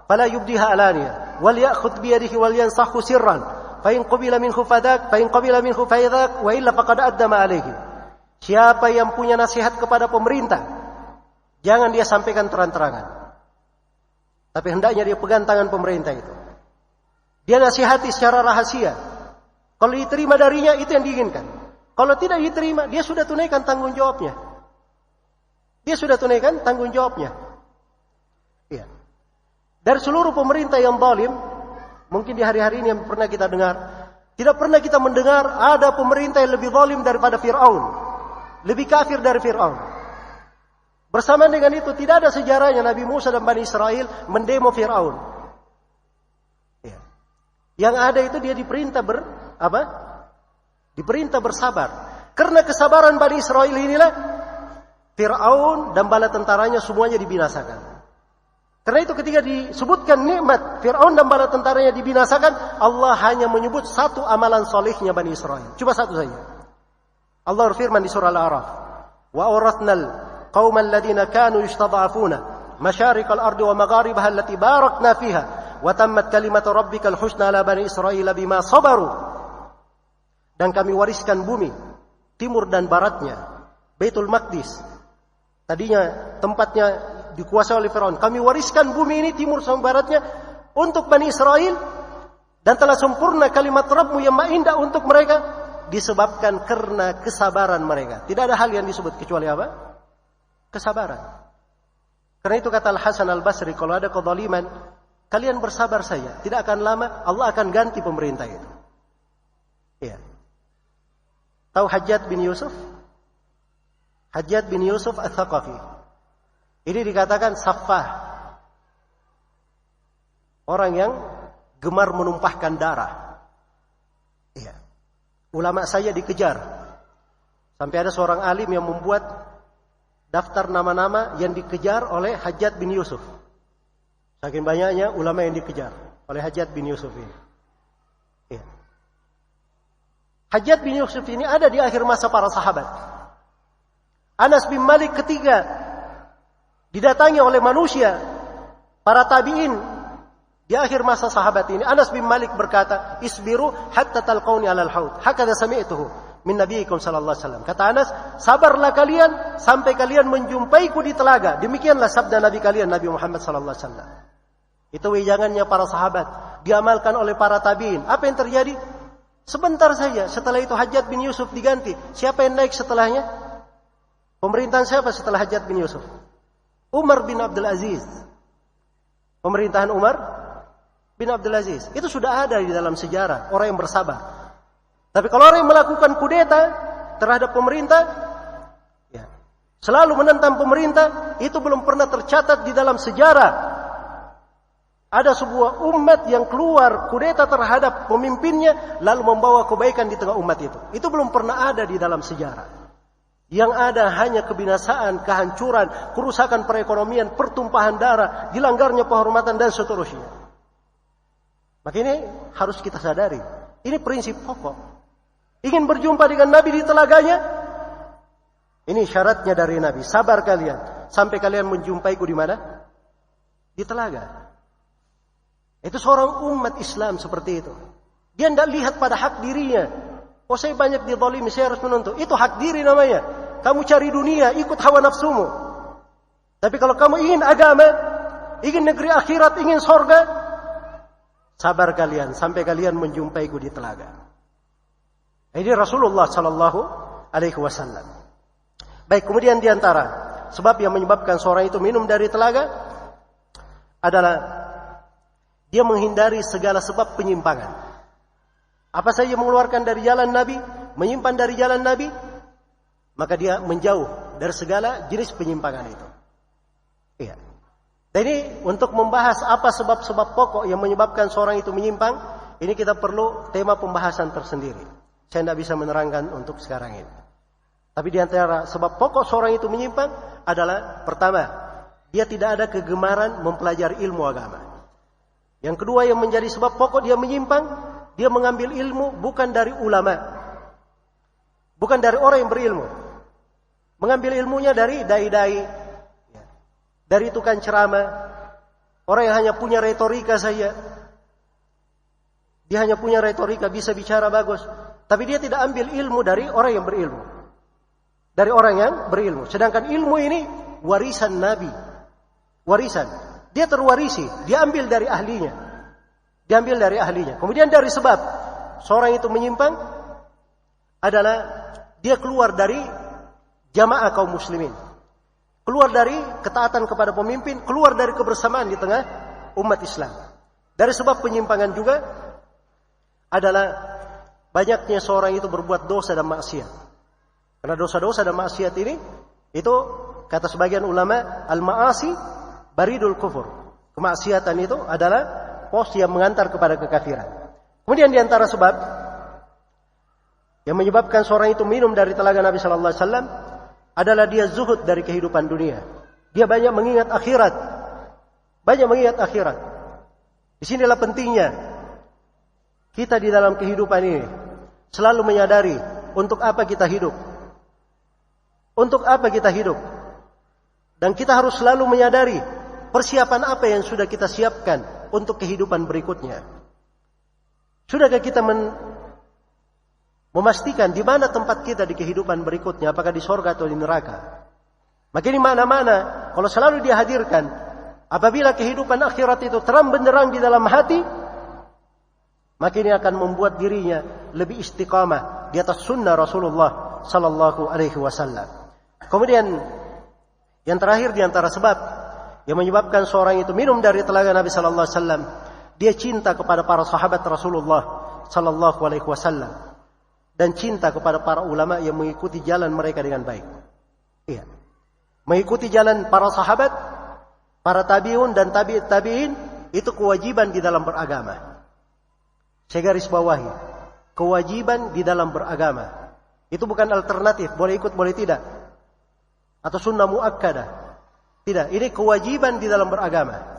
fala yubdiha alaniya, wal ya'khudh biyadihi wal yansahhu sirran. Fa'in qabila minhu fadak, fa'in qabila minhu faidak, wa illa faqad addama alaihi. Siapa yang punya nasihat kepada pemerintah, jangan dia sampaikan terang-terangan. Tapi hendaknya dia pegang tangan pemerintah itu. Dia nasihati secara rahasia. Kalau diterima darinya, itu yang diinginkan. Kalau tidak diterima, dia sudah tunaikan tanggung jawabnya. Dia sudah tunaikan tanggung jawabnya. Iya. Dari seluruh pemerintah yang zalim, mungkin di hari-hari ini yang pernah kita dengar, tidak pernah kita mendengar ada pemerintah yang lebih zalim daripada Fir'aun, lebih kafir dari Fir'aun. Bersamaan dengan itu, tidak ada sejarahnya Nabi Musa dan Bani Israel mendemo Fir'aun. Ya. Yang ada itu dia diperintah diperintah bersabar. Karena kesabaran Bani Israel inilah Fir'aun dan bala tentaranya semuanya dibinasakan. Karena itu ketika disebutkan nikmat Fir'aun dan bala tentaranya dibinasakan, Allah hanya menyebut satu amalan solehnya Bani Israel. Cuma satu saja. Allah berfirman di surah Al-A'raf, wa awrathnal qauman ladina kanu yustad'afuna masharikal ardi wa magharibaha allati barakna fiha wa tammat kalimatu rabbikal husna ala Bani Israel bima sabaru. Dan kami wariskan bumi timur dan baratnya, Baitul Maqdis. Tadinya tempatnya dikuasai oleh Fir'aun. Kami wariskan bumi ini timur sama baratnya untuk Bani Israel, dan telah sempurna kalimat Rabbmu yang maha indah untuk mereka disebabkan karena kesabaran mereka. Tidak ada hal yang disebut kecuali apa? Kesabaran. Karena itu kata Al-Hasan Al-Basri, kalau ada kezaliman, kalian bersabar saja. Tidak akan lama Allah akan ganti pemerintah itu. Iya. Tahu Hajjaj bin Yusuf? Hajjaj bin Yusuf Al-Thaqafi. Ini dikatakan saffah. Orang yang gemar menumpahkan darah. Iya. ulama saya dikejar. Sampai ada seorang alim yang membuat daftar nama-nama yang dikejar oleh Hajjaj bin Yusuf. Saking banyaknya ulama yang dikejar oleh Hajjaj bin Yusuf ini. Ya. Hajjaj bin Yusuf ini ada di akhir masa para sahabat. Anas bin Malik ketika didatangi oleh manusia, para tabi'in di akhir masa sahabat ini, Anas bin Malik berkata, "Isbiru hatta talqauni 'alal haud." Hakadha sami'tuhu min nabiyikum sallallahu alaihi wasallam. Kata Anas, sabarlah kalian sampai kalian menjumpaiku di telaga. Demikianlah sabda Nabi kalian, Nabi Muhammad sallallahu alaihi wasallam. Itu wejangannya para sahabat, diamalkan oleh para tabi'in. Apa yang terjadi? Sebentar saja setelah itu Hajjaj bin Yusuf diganti. Siapa yang naik setelahnya? Pemerintahan siapa setelah Hajjaj bin Yusuf? Umar bin Abdul Aziz. Pemerintahan Umar bin Abdul Aziz. Itu sudah ada di dalam sejarah, orang yang bersabar. Tapi kalau orang yang melakukan kudeta terhadap pemerintah, ya, selalu menentang pemerintah, itu belum pernah tercatat di dalam sejarah. Ada sebuah umat yang keluar kudeta terhadap pemimpinnya, lalu membawa kebaikan di tengah umat itu. Itu belum pernah ada di dalam sejarah. Yang ada hanya kebinasaan, kehancuran, kerusakan perekonomian, pertumpahan darah, dilanggarnya penghormatan dan seterusnya. Maka ini harus kita sadari. Ini prinsip pokok. Ingin berjumpa dengan Nabi di telaganya? Ini syaratnya dari Nabi. Sabar kalian sampai kalian menjumpaiku di mana? Di telaga. Itu seorang umat Islam seperti itu. Dia tidak lihat pada hak dirinya. Oh, saya banyak dizalimi, saya harus menuntut. Itu hak diri namanya. Kamu cari dunia, ikut hawa nafsumu. Tapi kalau kamu ingin agama, ingin negeri akhirat, ingin sorga, sabar kalian sampai kalian menjumpaiku di telaga. Ini Rasulullah sallallahu alaihi wasallam. Baik, kemudian di antara sebab yang menyebabkan seorang itu minum dari telaga adalah dia menghindari segala sebab penyimpangan. Apa saja mengeluarkan dari jalan Nabi, menyimpan dari jalan Nabi, maka dia menjauh dari segala jenis penyimpangan itu. Iya. Dan ini untuk membahas apa sebab-sebab pokok yang menyebabkan seorang itu menyimpang, ini kita perlu tema pembahasan tersendiri. Saya tidak bisa menerangkan untuk sekarang ini. Tapi di antara sebab pokok seorang itu menyimpang adalah, pertama, dia tidak ada kegemaran mempelajari ilmu agama. Yang kedua yang menjadi sebab pokok dia menyimpang, dia mengambil ilmu bukan dari ulama, bukan dari orang yang berilmu. Mengambil ilmunya dari dai-dai, dari tukang ceramah, orang yang hanya punya retorika saja. Dia hanya punya retorika, bisa bicara bagus, tapi dia tidak ambil ilmu dari orang yang berilmu, dari orang yang berilmu. Sedangkan ilmu ini warisan Nabi, warisan. Dia terwarisi, dia ambil dari ahlinya. Diambil dari ahlinya. Kemudian dari sebab seorang itu menyimpang adalah dia keluar dari jamaah kaum muslimin. Keluar dari ketaatan kepada pemimpin, keluar dari kebersamaan di tengah umat Islam. Dari sebab penyimpangan juga adalah banyaknya seorang itu berbuat dosa dan maksiat. Karena dosa-dosa dan maksiat ini, itu kata sebagian ulama, al-ma'asi baridul kufur. Kemaksiatan itu adalah pos yang mengantar kepada kekafiran. Kemudian di antara sebab yang menyebabkan seorang itu minum dari telaga Nabi sallallahu alaihi wasallam adalah dia zuhud dari kehidupan dunia. Dia banyak mengingat akhirat. Banyak mengingat akhirat. Di sinilah pentingnya kita di dalam kehidupan ini selalu menyadari untuk apa kita hidup. Untuk apa kita hidup. Dan kita harus selalu menyadari persiapan apa yang sudah kita siapkan untuk kehidupan berikutnya. Sudahkah kita memastikan di mana tempat kita di kehidupan berikutnya, apakah di surga atau di neraka? Maka ini mana-mana kalau selalu dihadirkan, apabila kehidupan akhirat itu terang benderang di dalam hati, maka ini akan membuat dirinya lebih istiqamah di atas sunnah Rasulullah sallallahu alaihi wasallam. Kemudian yang terakhir di antara sebab yang menyebabkan seorang itu minum dari telaga Nabi sallallahu alaihi wasallam, dia cinta kepada para sahabat Rasulullah sallallahu alaihi wasallam dan cinta kepada para ulama yang mengikuti jalan mereka dengan baik. Iya. Mengikuti jalan para sahabat, para tabi'un dan tabi'in itu kewajiban di dalam beragama. Saya garis bawahi. kewajiban di dalam beragama. Itu bukan alternatif, boleh ikut boleh tidak. Atau sunnah muakkadah. Tidak, ini kewajiban di dalam beragama.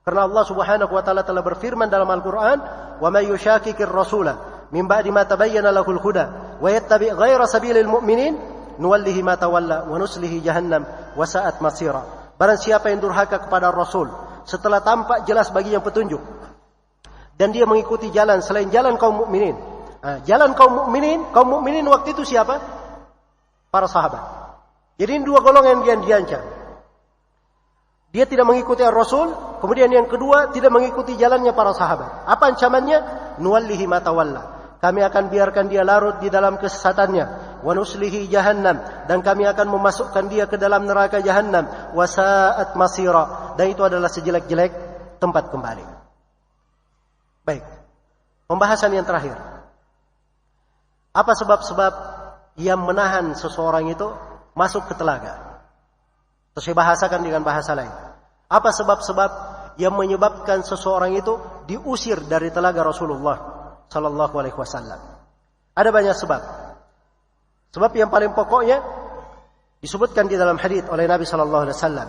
Karena Allah Subhanahu wa taala telah berfirman dalam Al-Qur'an, "Wa may yushaqiqir rasula min ba'di ma tabayyana lahul huda wa yattabi' ghayra sabilil mu'minin nuwallihi ma tawalla wa nuslihi jahannam wa sa'at masira." Barang siapa yang durhaka kepada Rasul setelah tampak jelas baginya petunjuk dan dia mengikuti jalan selain jalan kaum mukminin. Jalan kaum mukminin waktu itu siapa? Para sahabat. Jadi ini dua golongan yang diancam. Dia tidak mengikuti Rasul, kemudian yang kedua tidak mengikuti jalannya para sahabat. Apa ancamannya? Nuwallihi ma tawalla. Kami akan biarkan dia larut di dalam kesesatannya. Wa nuslihi jahannam, dan kami akan memasukkan dia ke dalam neraka jahannam. Wa sa'at masira, dan itu adalah sejelek-jelek tempat kembali. Baik. Pembahasan yang terakhir. Apa sebab-sebab yang menahan seseorang itu masuk ke telaga? Terus saya bahasakan dengan bahasa lain. Apa sebab-sebab yang menyebabkan seseorang itu diusir dari telaga Rasulullah sallallahu alaihi wasallam? Ada banyak sebab. Sebab yang paling pokoknya disebutkan di dalam hadis oleh Nabi sallallahu alaihi wasallam,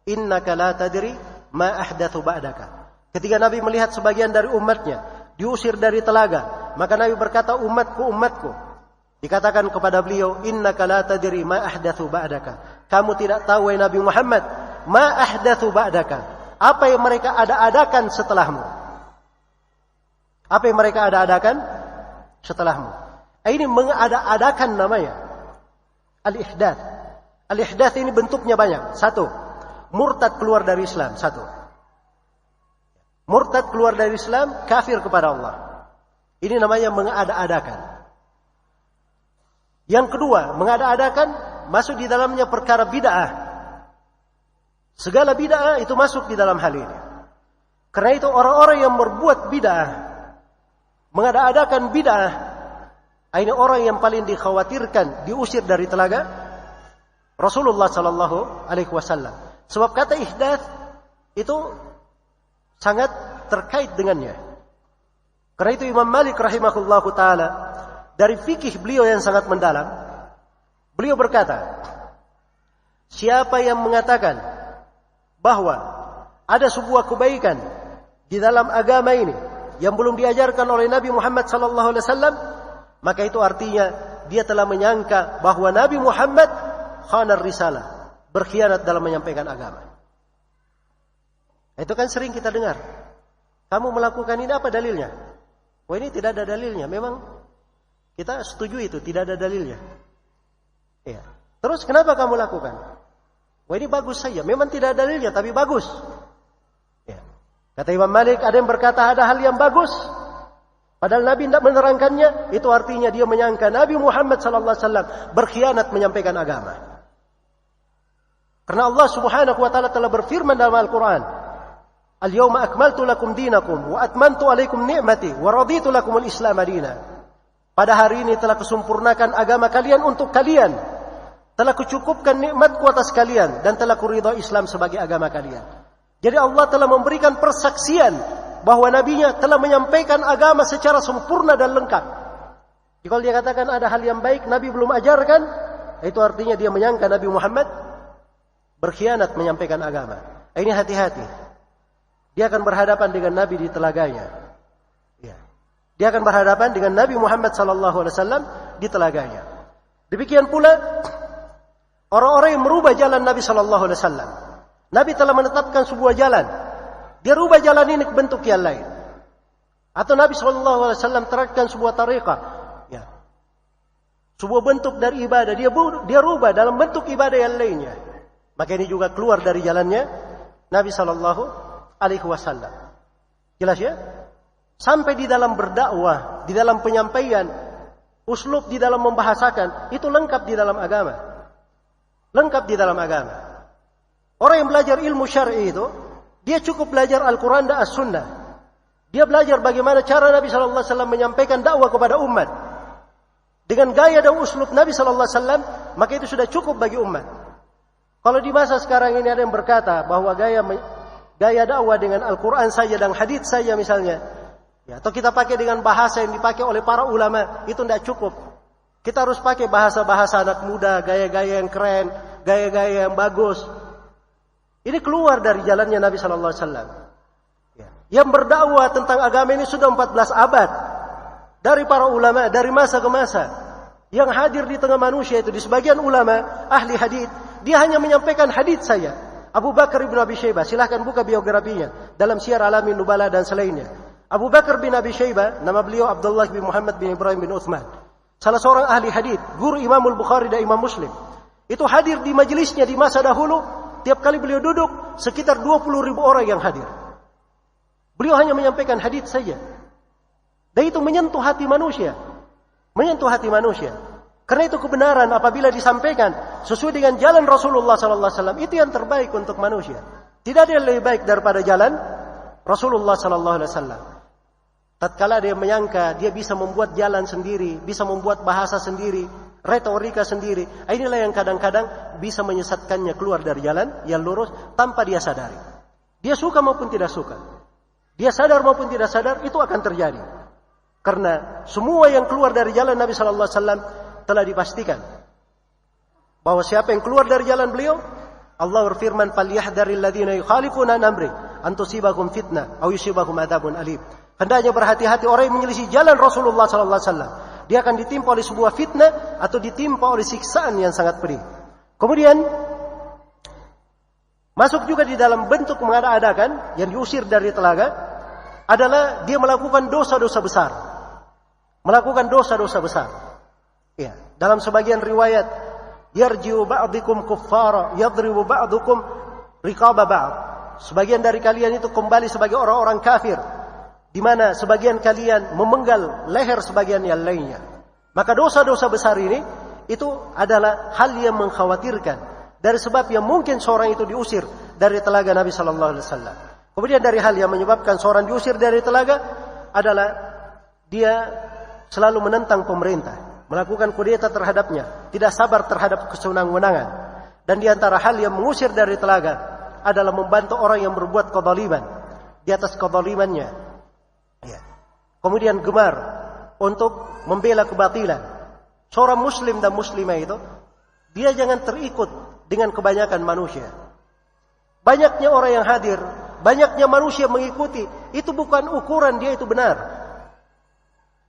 "Innaka la tadri ma ahdatsu ba'daka." Ketika Nabi melihat sebagian dari umatnya diusir dari telaga, maka Nabi berkata, "Umatku, umatku." Dikatakan kepada beliau, "Innaka la tadri ma ahdatsu ba'daka." Kamu tidak tahu, wahai Nabi Muhammad, ma ahdatsu ba'daka. Apa yang mereka ada-adakan setelahmu? Apa yang mereka ada-adakan setelahmu? Ini mengada-adakan namanya al-ihdath. Al-ihdath ini bentuknya banyak. Satu, murtad keluar dari Islam. Satu, murtad keluar dari Islam, kafir kepada Allah. Ini namanya mengada-adakan. Yang kedua, mengada-adakan masuk di dalamnya perkara bid'ah. Segala bid'ah itu masuk di dalam hal ini. Karena itu orang-orang yang berbuat bid'ah, mengada-adakan bid'ah, ini orang yang paling dikhawatirkan diusir dari telaga Rasulullah sallallahu alaihi wasallam. Sebab kata ihdath itu sangat terkait dengannya. Karena itu Imam Malik rahimahullahu taala, dari fikih beliau yang sangat mendalam, beliau berkata, siapa yang mengatakan bahwa ada sebuah kebaikan di dalam agama ini yang belum diajarkan oleh Nabi Muhammad sallallahu alaihi wasallam, maka itu artinya dia telah menyangka bahwa Nabi Muhammad khanar risalah, berkhianat dalam menyampaikan agama. Itu kan sering kita dengar. Kamu melakukan ini, apa dalilnya? Wah, ini tidak ada dalilnya. Memang kita setuju itu, tidak ada dalilnya. Ya. Terus kenapa kamu lakukan? Wah, ini bagus saja. Memang tidak ada dalilnya, tapi bagus. Ya. Kata Imam Malik, ada yang berkata ada hal yang bagus, padahal Nabi tidak menerangkannya. Itu artinya dia menyangka Nabi Muhammad SAW berkhianat menyampaikan agama. Karena Allah Subhanahu wa taala telah berfirman dalam Al-Quran, "Al-yawma akmaltu lakum dinakum wa atmamtu alaikum ni'mati wa raditu lakum al-Islam madina." Pada hari ini telah kusempurnakan agama kalian untuk kalian, telah kucukupkan nikmatku atas kalian, dan telah kuridha Islam sebagai agama kalian. Jadi Allah telah memberikan persaksian bahwa nabinya telah menyampaikan agama secara sempurna dan lengkap. Jadi kalau dia katakan ada hal yang baik Nabi belum ajarkan, itu artinya dia menyangka Nabi Muhammad berkhianat menyampaikan agama. Ini hati-hati. Dia akan berhadapan dengan Nabi di telaganya. Ya. Dia akan berhadapan dengan Nabi Muhammad SAW di telaganya. Demikian pula orang-orang yang merubah jalan Nabi SAW. Nabi telah menetapkan sebuah jalan, dia rubah jalan ini ke bentuk yang lain. Atau Nabi SAW terapkan sebuah tariqah, ya, sebuah bentuk dari ibadah, dia rubah dalam bentuk ibadah yang lainnya. Maka ini juga keluar dari jalannya Nabi SAW. Jelas ya? Sampai di dalam berdakwah, di dalam penyampaian, uslub di dalam membahasakan, itu lengkap di dalam agama. Lengkap di dalam agama. Orang yang belajar ilmu syar'i itu, dia cukup belajar Al-Quran dan As-Sunnah. Dia belajar bagaimana cara Nabi SAW menyampaikan dakwah kepada umat. Dengan gaya dan uslub Nabi SAW, maka itu sudah cukup bagi umat. Kalau di masa sekarang ini ada yang berkata bahwa gaya dakwah dengan Al-Quran saja dan hadits saja misalnya, Ya, atau kita pakai dengan bahasa yang dipakai oleh para ulama, itu tidak cukup. Kita harus pakai bahasa-bahasa anak muda, gaya-gaya yang keren, gaya-gaya yang bagus. Ini keluar dari jalannya Nabi sallallahu alaihi wasallam. Ya. Yang berdakwah tentang agama ini sudah 14 abad. Dari para ulama, dari masa ke masa. Yang hadir di tengah manusia itu, di sebagian ulama, ahli hadits, dia hanya menyampaikan hadits saja. Abu Bakar bin Abi Syaibah, silahkan buka biografinya dalam Syiar Alamin Nubala dan selainnya. Abu Bakar bin Abi Syaibah, nama beliau Abdullah bin Muhammad bin Ibrahim bin Uthman. Salah seorang ahli hadits, guru Imam Al-Bukhari dan Imam Muslim. Itu hadir di majelisnya di masa dahulu, tiap kali beliau duduk, sekitar 20.000 orang yang hadir. Beliau hanya menyampaikan hadits saja. Dan itu menyentuh hati manusia. Menyentuh hati manusia. Karena itu kebenaran apabila disampaikan sesuai dengan jalan Rasulullah SAW, itu yang terbaik untuk manusia. Tidak ada yang lebih baik daripada jalan Rasulullah SAW. Tatkala dia menyangka dia bisa membuat jalan sendiri, bisa membuat bahasa sendiri, retorika sendiri, inilah yang kadang-kadang bisa menyesatkannya keluar dari jalan yang lurus tanpa dia sadari. Dia suka maupun tidak suka, dia sadar maupun tidak sadar, itu akan terjadi. Karena semua yang keluar dari jalan Nabi sallallahu alaihi wasallam telah dipastikan bahwa siapa yang keluar dari jalan beliau, Allah berfirman, "Falyahdharil ladzina yukhalifuna an amri an tusibahum fitnah aw yusibahum adzabun alim." Hendaknya berhati-hati orang yang menyelisih jalan Rasulullah sallallahu alaihi wasallam. Dia akan ditimpa oleh sebuah fitnah atau ditimpa oleh siksaan yang sangat pedih. Kemudian masuk juga di dalam bentuk mengada-adakan yang diusir dari telaga adalah dia melakukan dosa-dosa besar. Melakukan dosa-dosa besar. Ya, dalam sebagian riwayat, yarji'u ba'dukum kuffara yadribu ba'dukum riqaba ba'd. Sebagian dari kalian itu kembali sebagai orang-orang kafir, di mana sebagian kalian memenggal leher sebagian yang lainnya. Maka dosa-dosa besar ini itu adalah hal yang mengkhawatirkan, dari sebab yang mungkin seorang itu diusir dari telaga Nabi sallallahu alaihi wasallam. Kemudian dari hal yang menyebabkan seorang diusir dari telaga adalah dia selalu menentang pemerintah, melakukan kudeta terhadapnya, tidak sabar terhadap kesenang-wenangan. Dan di antara hal yang mengusir dari telaga adalah membantu orang yang berbuat kezaliman di atas kezalimannya. Ya. Kemudian gemar untuk membela kebatilan. Seorang muslim dan muslimah itu, dia jangan terikut dengan kebanyakan manusia. Banyaknya orang yang hadir, banyaknya manusia mengikuti, itu bukan ukuran dia itu benar.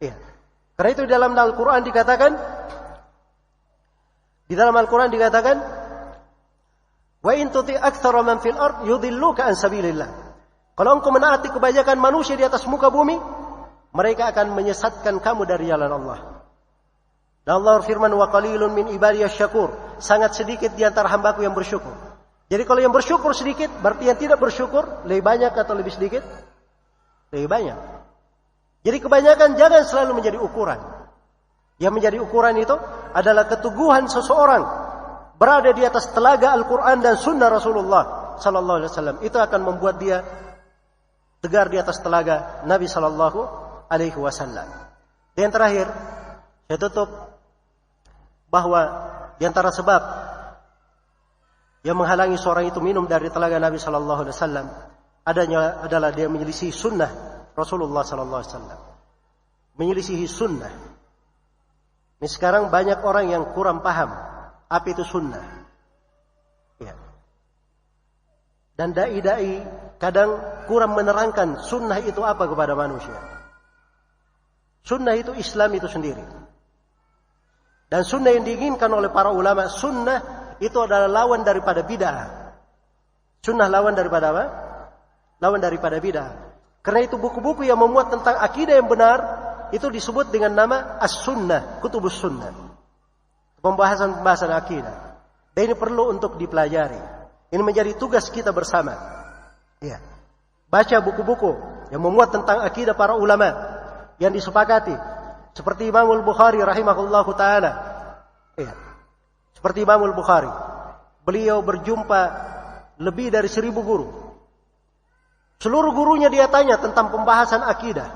Ya. Karena itu di dalam Al-Quran dikatakan, wa in tuti aktsara man fil ard yudilluka an sabilillah. Kalau engkau menaati kebanyakan manusia di atas muka bumi, mereka akan menyesatkan kamu dari jalan Allah. Dan Allah berfirman, wa qalilun min ibadiyasy syakur. Sangat sedikit di antara hambaku yang bersyukur. Jadi kalau yang bersyukur sedikit, berarti yang tidak bersyukur lebih banyak atau lebih sedikit? Lebih banyak. Jadi kebanyakan jangan selalu menjadi ukuran. Yang menjadi ukuran itu adalah keteguhan seseorang berada di atas telaga Al-Quran dan Sunnah Rasulullah Sallallahu Alaihi Wasallam. Itu akan membuat dia tegar di atas telaga Nabi Sallallahu Alaihi Wasallam. Dan yang terakhir, saya tutup bahwa di antara sebab yang menghalangi seorang itu minum dari telaga Nabi Sallallahu Alaihi Wasallam adalah dia menyelisih Sunnah Rasulullah sallallahu alaihi wasallam. Menyelisihi sunnah. Ini sekarang banyak orang yang kurang paham apa itu sunnah. Ya. Dan dai-dai kadang kurang menerangkan sunnah itu apa kepada manusia. Sunnah itu Islam itu sendiri. Dan sunnah yang diinginkan oleh para ulama, sunnah itu adalah lawan daripada bid'ah. Sunnah lawan daripada apa? Lawan daripada bid'ah. Karena itu buku-buku yang memuat tentang akidah yang benar itu disebut dengan nama As-Sunnah, Kutubus Sunnah. Pembahasan-pembahasan akidah. Dan ini perlu untuk dipelajari. Ini menjadi tugas kita bersama. Ya. Baca buku-buku yang memuat tentang akidah para ulama yang disepakati. Seperti Imam Al-Bukhari rahimahullahu ta'ala. Ya. Seperti Imam Al-Bukhari. Beliau berjumpa lebih dari 1000 guru. Seluruh gurunya dia tanya tentang pembahasan akidah.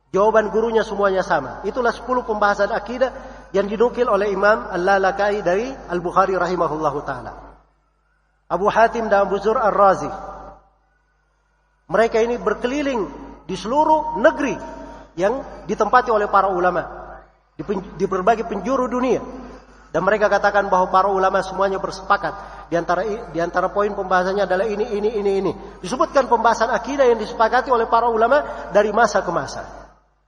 Jawaban gurunya semuanya sama. Itulah 10 pembahasan akidah yang dinukil oleh Imam Al-Lalakai dari Al-Bukhari rahimahullahu ta'ala. Abu Hatim dan Abu Zur Ar-Razi. Mereka ini berkeliling di seluruh negeri yang ditempati oleh para ulama di berbagai penjuru dunia. Dan mereka katakan bahwa para ulama semuanya bersepakat di antara poin pembahasannya adalah ini. Disebutkan pembahasan akidah yang disepakati oleh para ulama dari masa ke masa.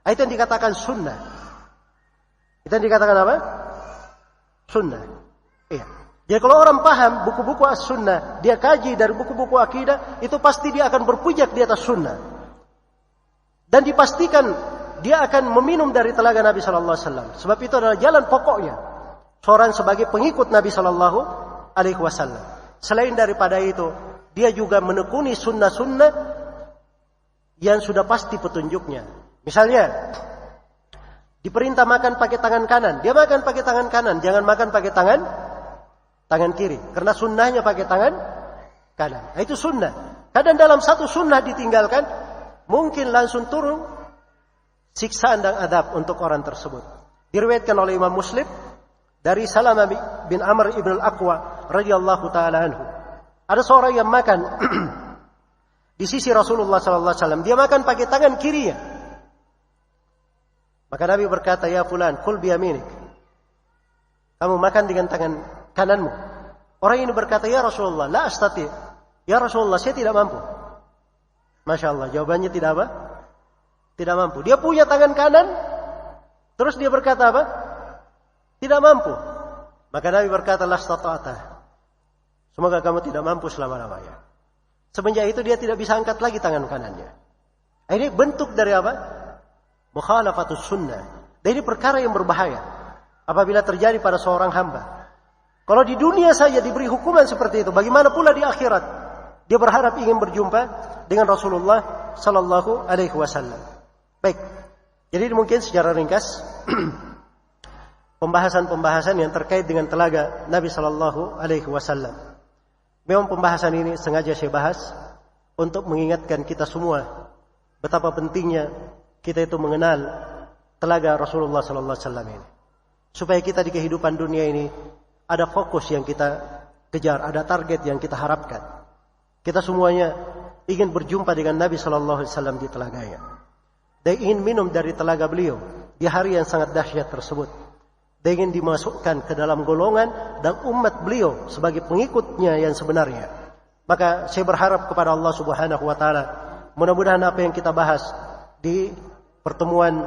Itu yang dikatakan sunnah. Itu yang dikatakan apa? Sunnah. Iya. Jadi kalau orang paham buku-buku as-sunnah, dia kaji dari buku-buku akidah, itu pasti dia akan berpijak di atas sunnah. Dan dipastikan dia akan meminum dari telaga Nabi sallallahu alaihi wasallam. Sebab itu adalah jalan pokoknya seorang sebagai pengikut Nabi sallallahu alaihi wasallam. Selain daripada itu, dia juga menekuni sunnah-sunnah yang sudah pasti petunjuknya. Misalnya, diperintah makan pakai tangan kanan, dia makan pakai tangan kanan, jangan makan pakai tangan kiri, karena sunnahnya pakai tangan kanan. Nah, itu sunnah. Kadang dalam satu sunnah ditinggalkan, mungkin langsung turun siksaan dan adab untuk orang tersebut. Diriwayatkan oleh Imam Muslim dari Salamah bin Amr ibn al-Aqwa radhiyallahu taala anhu. Ada seorang yang makan di sisi Rasulullah sallallahu alaihi wasallam, dia makan pakai tangan kirinya. Maka Nabi berkata, "Ya fulan, kul bi yaminik." Kamu makan dengan tangan kananmu. Orang ini berkata, "Ya Rasulullah, la astati." Ya Rasulullah, saya tidak mampu. Masya Allah, jawabannya tidak apa? Tidak mampu. Dia punya tangan kanan, terus dia berkata apa? Tidak mampu. Maka Nabi berkata, "La stata'ta." Semoga kamu tidak mampu selama-lamanya. Semenjak itu dia tidak bisa angkat lagi tangan kanannya. Ini bentuk dari apa? Mukhalafatus sunnah. Dan ini perkara yang berbahaya apabila terjadi pada seorang hamba. Kalau di dunia saja diberi hukuman seperti itu, bagaimana pula di akhirat? Dia berharap ingin berjumpa dengan Rasulullah sallallahu alaihi wasallam. Baik. Jadi mungkin secara ringkas pembahasan-pembahasan yang terkait dengan telaga Nabi sallallahu alaihi wasallam. Memang pembahasan ini sengaja saya bahas untuk mengingatkan kita semua betapa pentingnya kita itu mengenal telaga Rasulullah sallallahu alaihi wasallam ini. Supaya kita di kehidupan dunia ini ada fokus yang kita kejar, ada target yang kita harapkan. Kita semuanya ingin berjumpa dengan Nabi sallallahu alaihi wasallam di telaganya. Dan ingin minum dari telaga beliau di hari yang sangat dahsyat tersebut. Dan ingin dimasukkan ke dalam golongan dan umat beliau sebagai pengikutnya yang sebenarnya. Maka saya berharap kepada Allah Subhanahu wa taala, mudah-mudahan apa yang kita bahas di pertemuan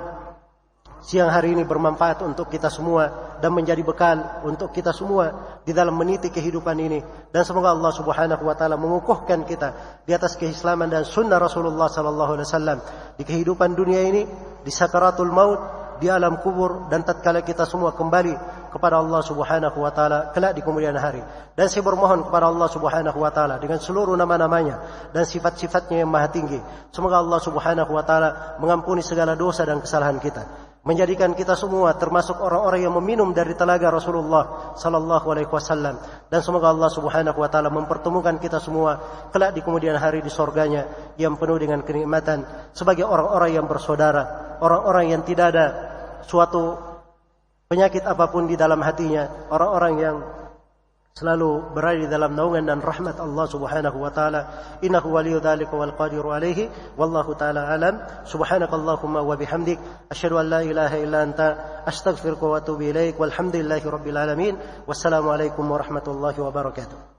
siang hari ini bermanfaat untuk kita semua dan menjadi bekal untuk kita semua di dalam meniti kehidupan ini. Dan semoga Allah Subhanahu wa taala mengukuhkan kita di atas keislaman dan sunnah Rasulullah sallallahu alaihi wasallam di kehidupan dunia ini, di sakaratul maut, di alam kubur, dan tatkala kita semua kembali kepada Allah Subhanahu wa taala kelak di kemudian hari. Dan saya bermohon kepada Allah Subhanahu wa taala dengan seluruh nama-namanya dan sifat-sifatnya yang maha tinggi, semoga Allah Subhanahu wa taala mengampuni segala dosa dan kesalahan kita, menjadikan kita semua termasuk orang-orang yang meminum dari telaga Rasulullah sallallahu alaihi wasallam, dan semoga Allah Subhanahu wa taala mempertemukan kita semua kelak di kemudian hari di surganya yang penuh dengan kenikmatan sebagai orang-orang yang bersaudara, orang-orang yang tidak ada suatu penyakit apapun di dalam hatinya, orang-orang yang selalu berada di dalam naungan dan rahmat Allah Subhanahu wa taala. Innahu waliyyu dzalika wal qadiru alaihi, wallahu taala alam. Subhanakallahumma wa bihamdik, asyhadu an la ilaha illa anta, astaghfiruka wa atubu ilaik. Walhamdulillahi rabbil alamin. Wassalamu alaikum warahmatullahi wabarakatuh.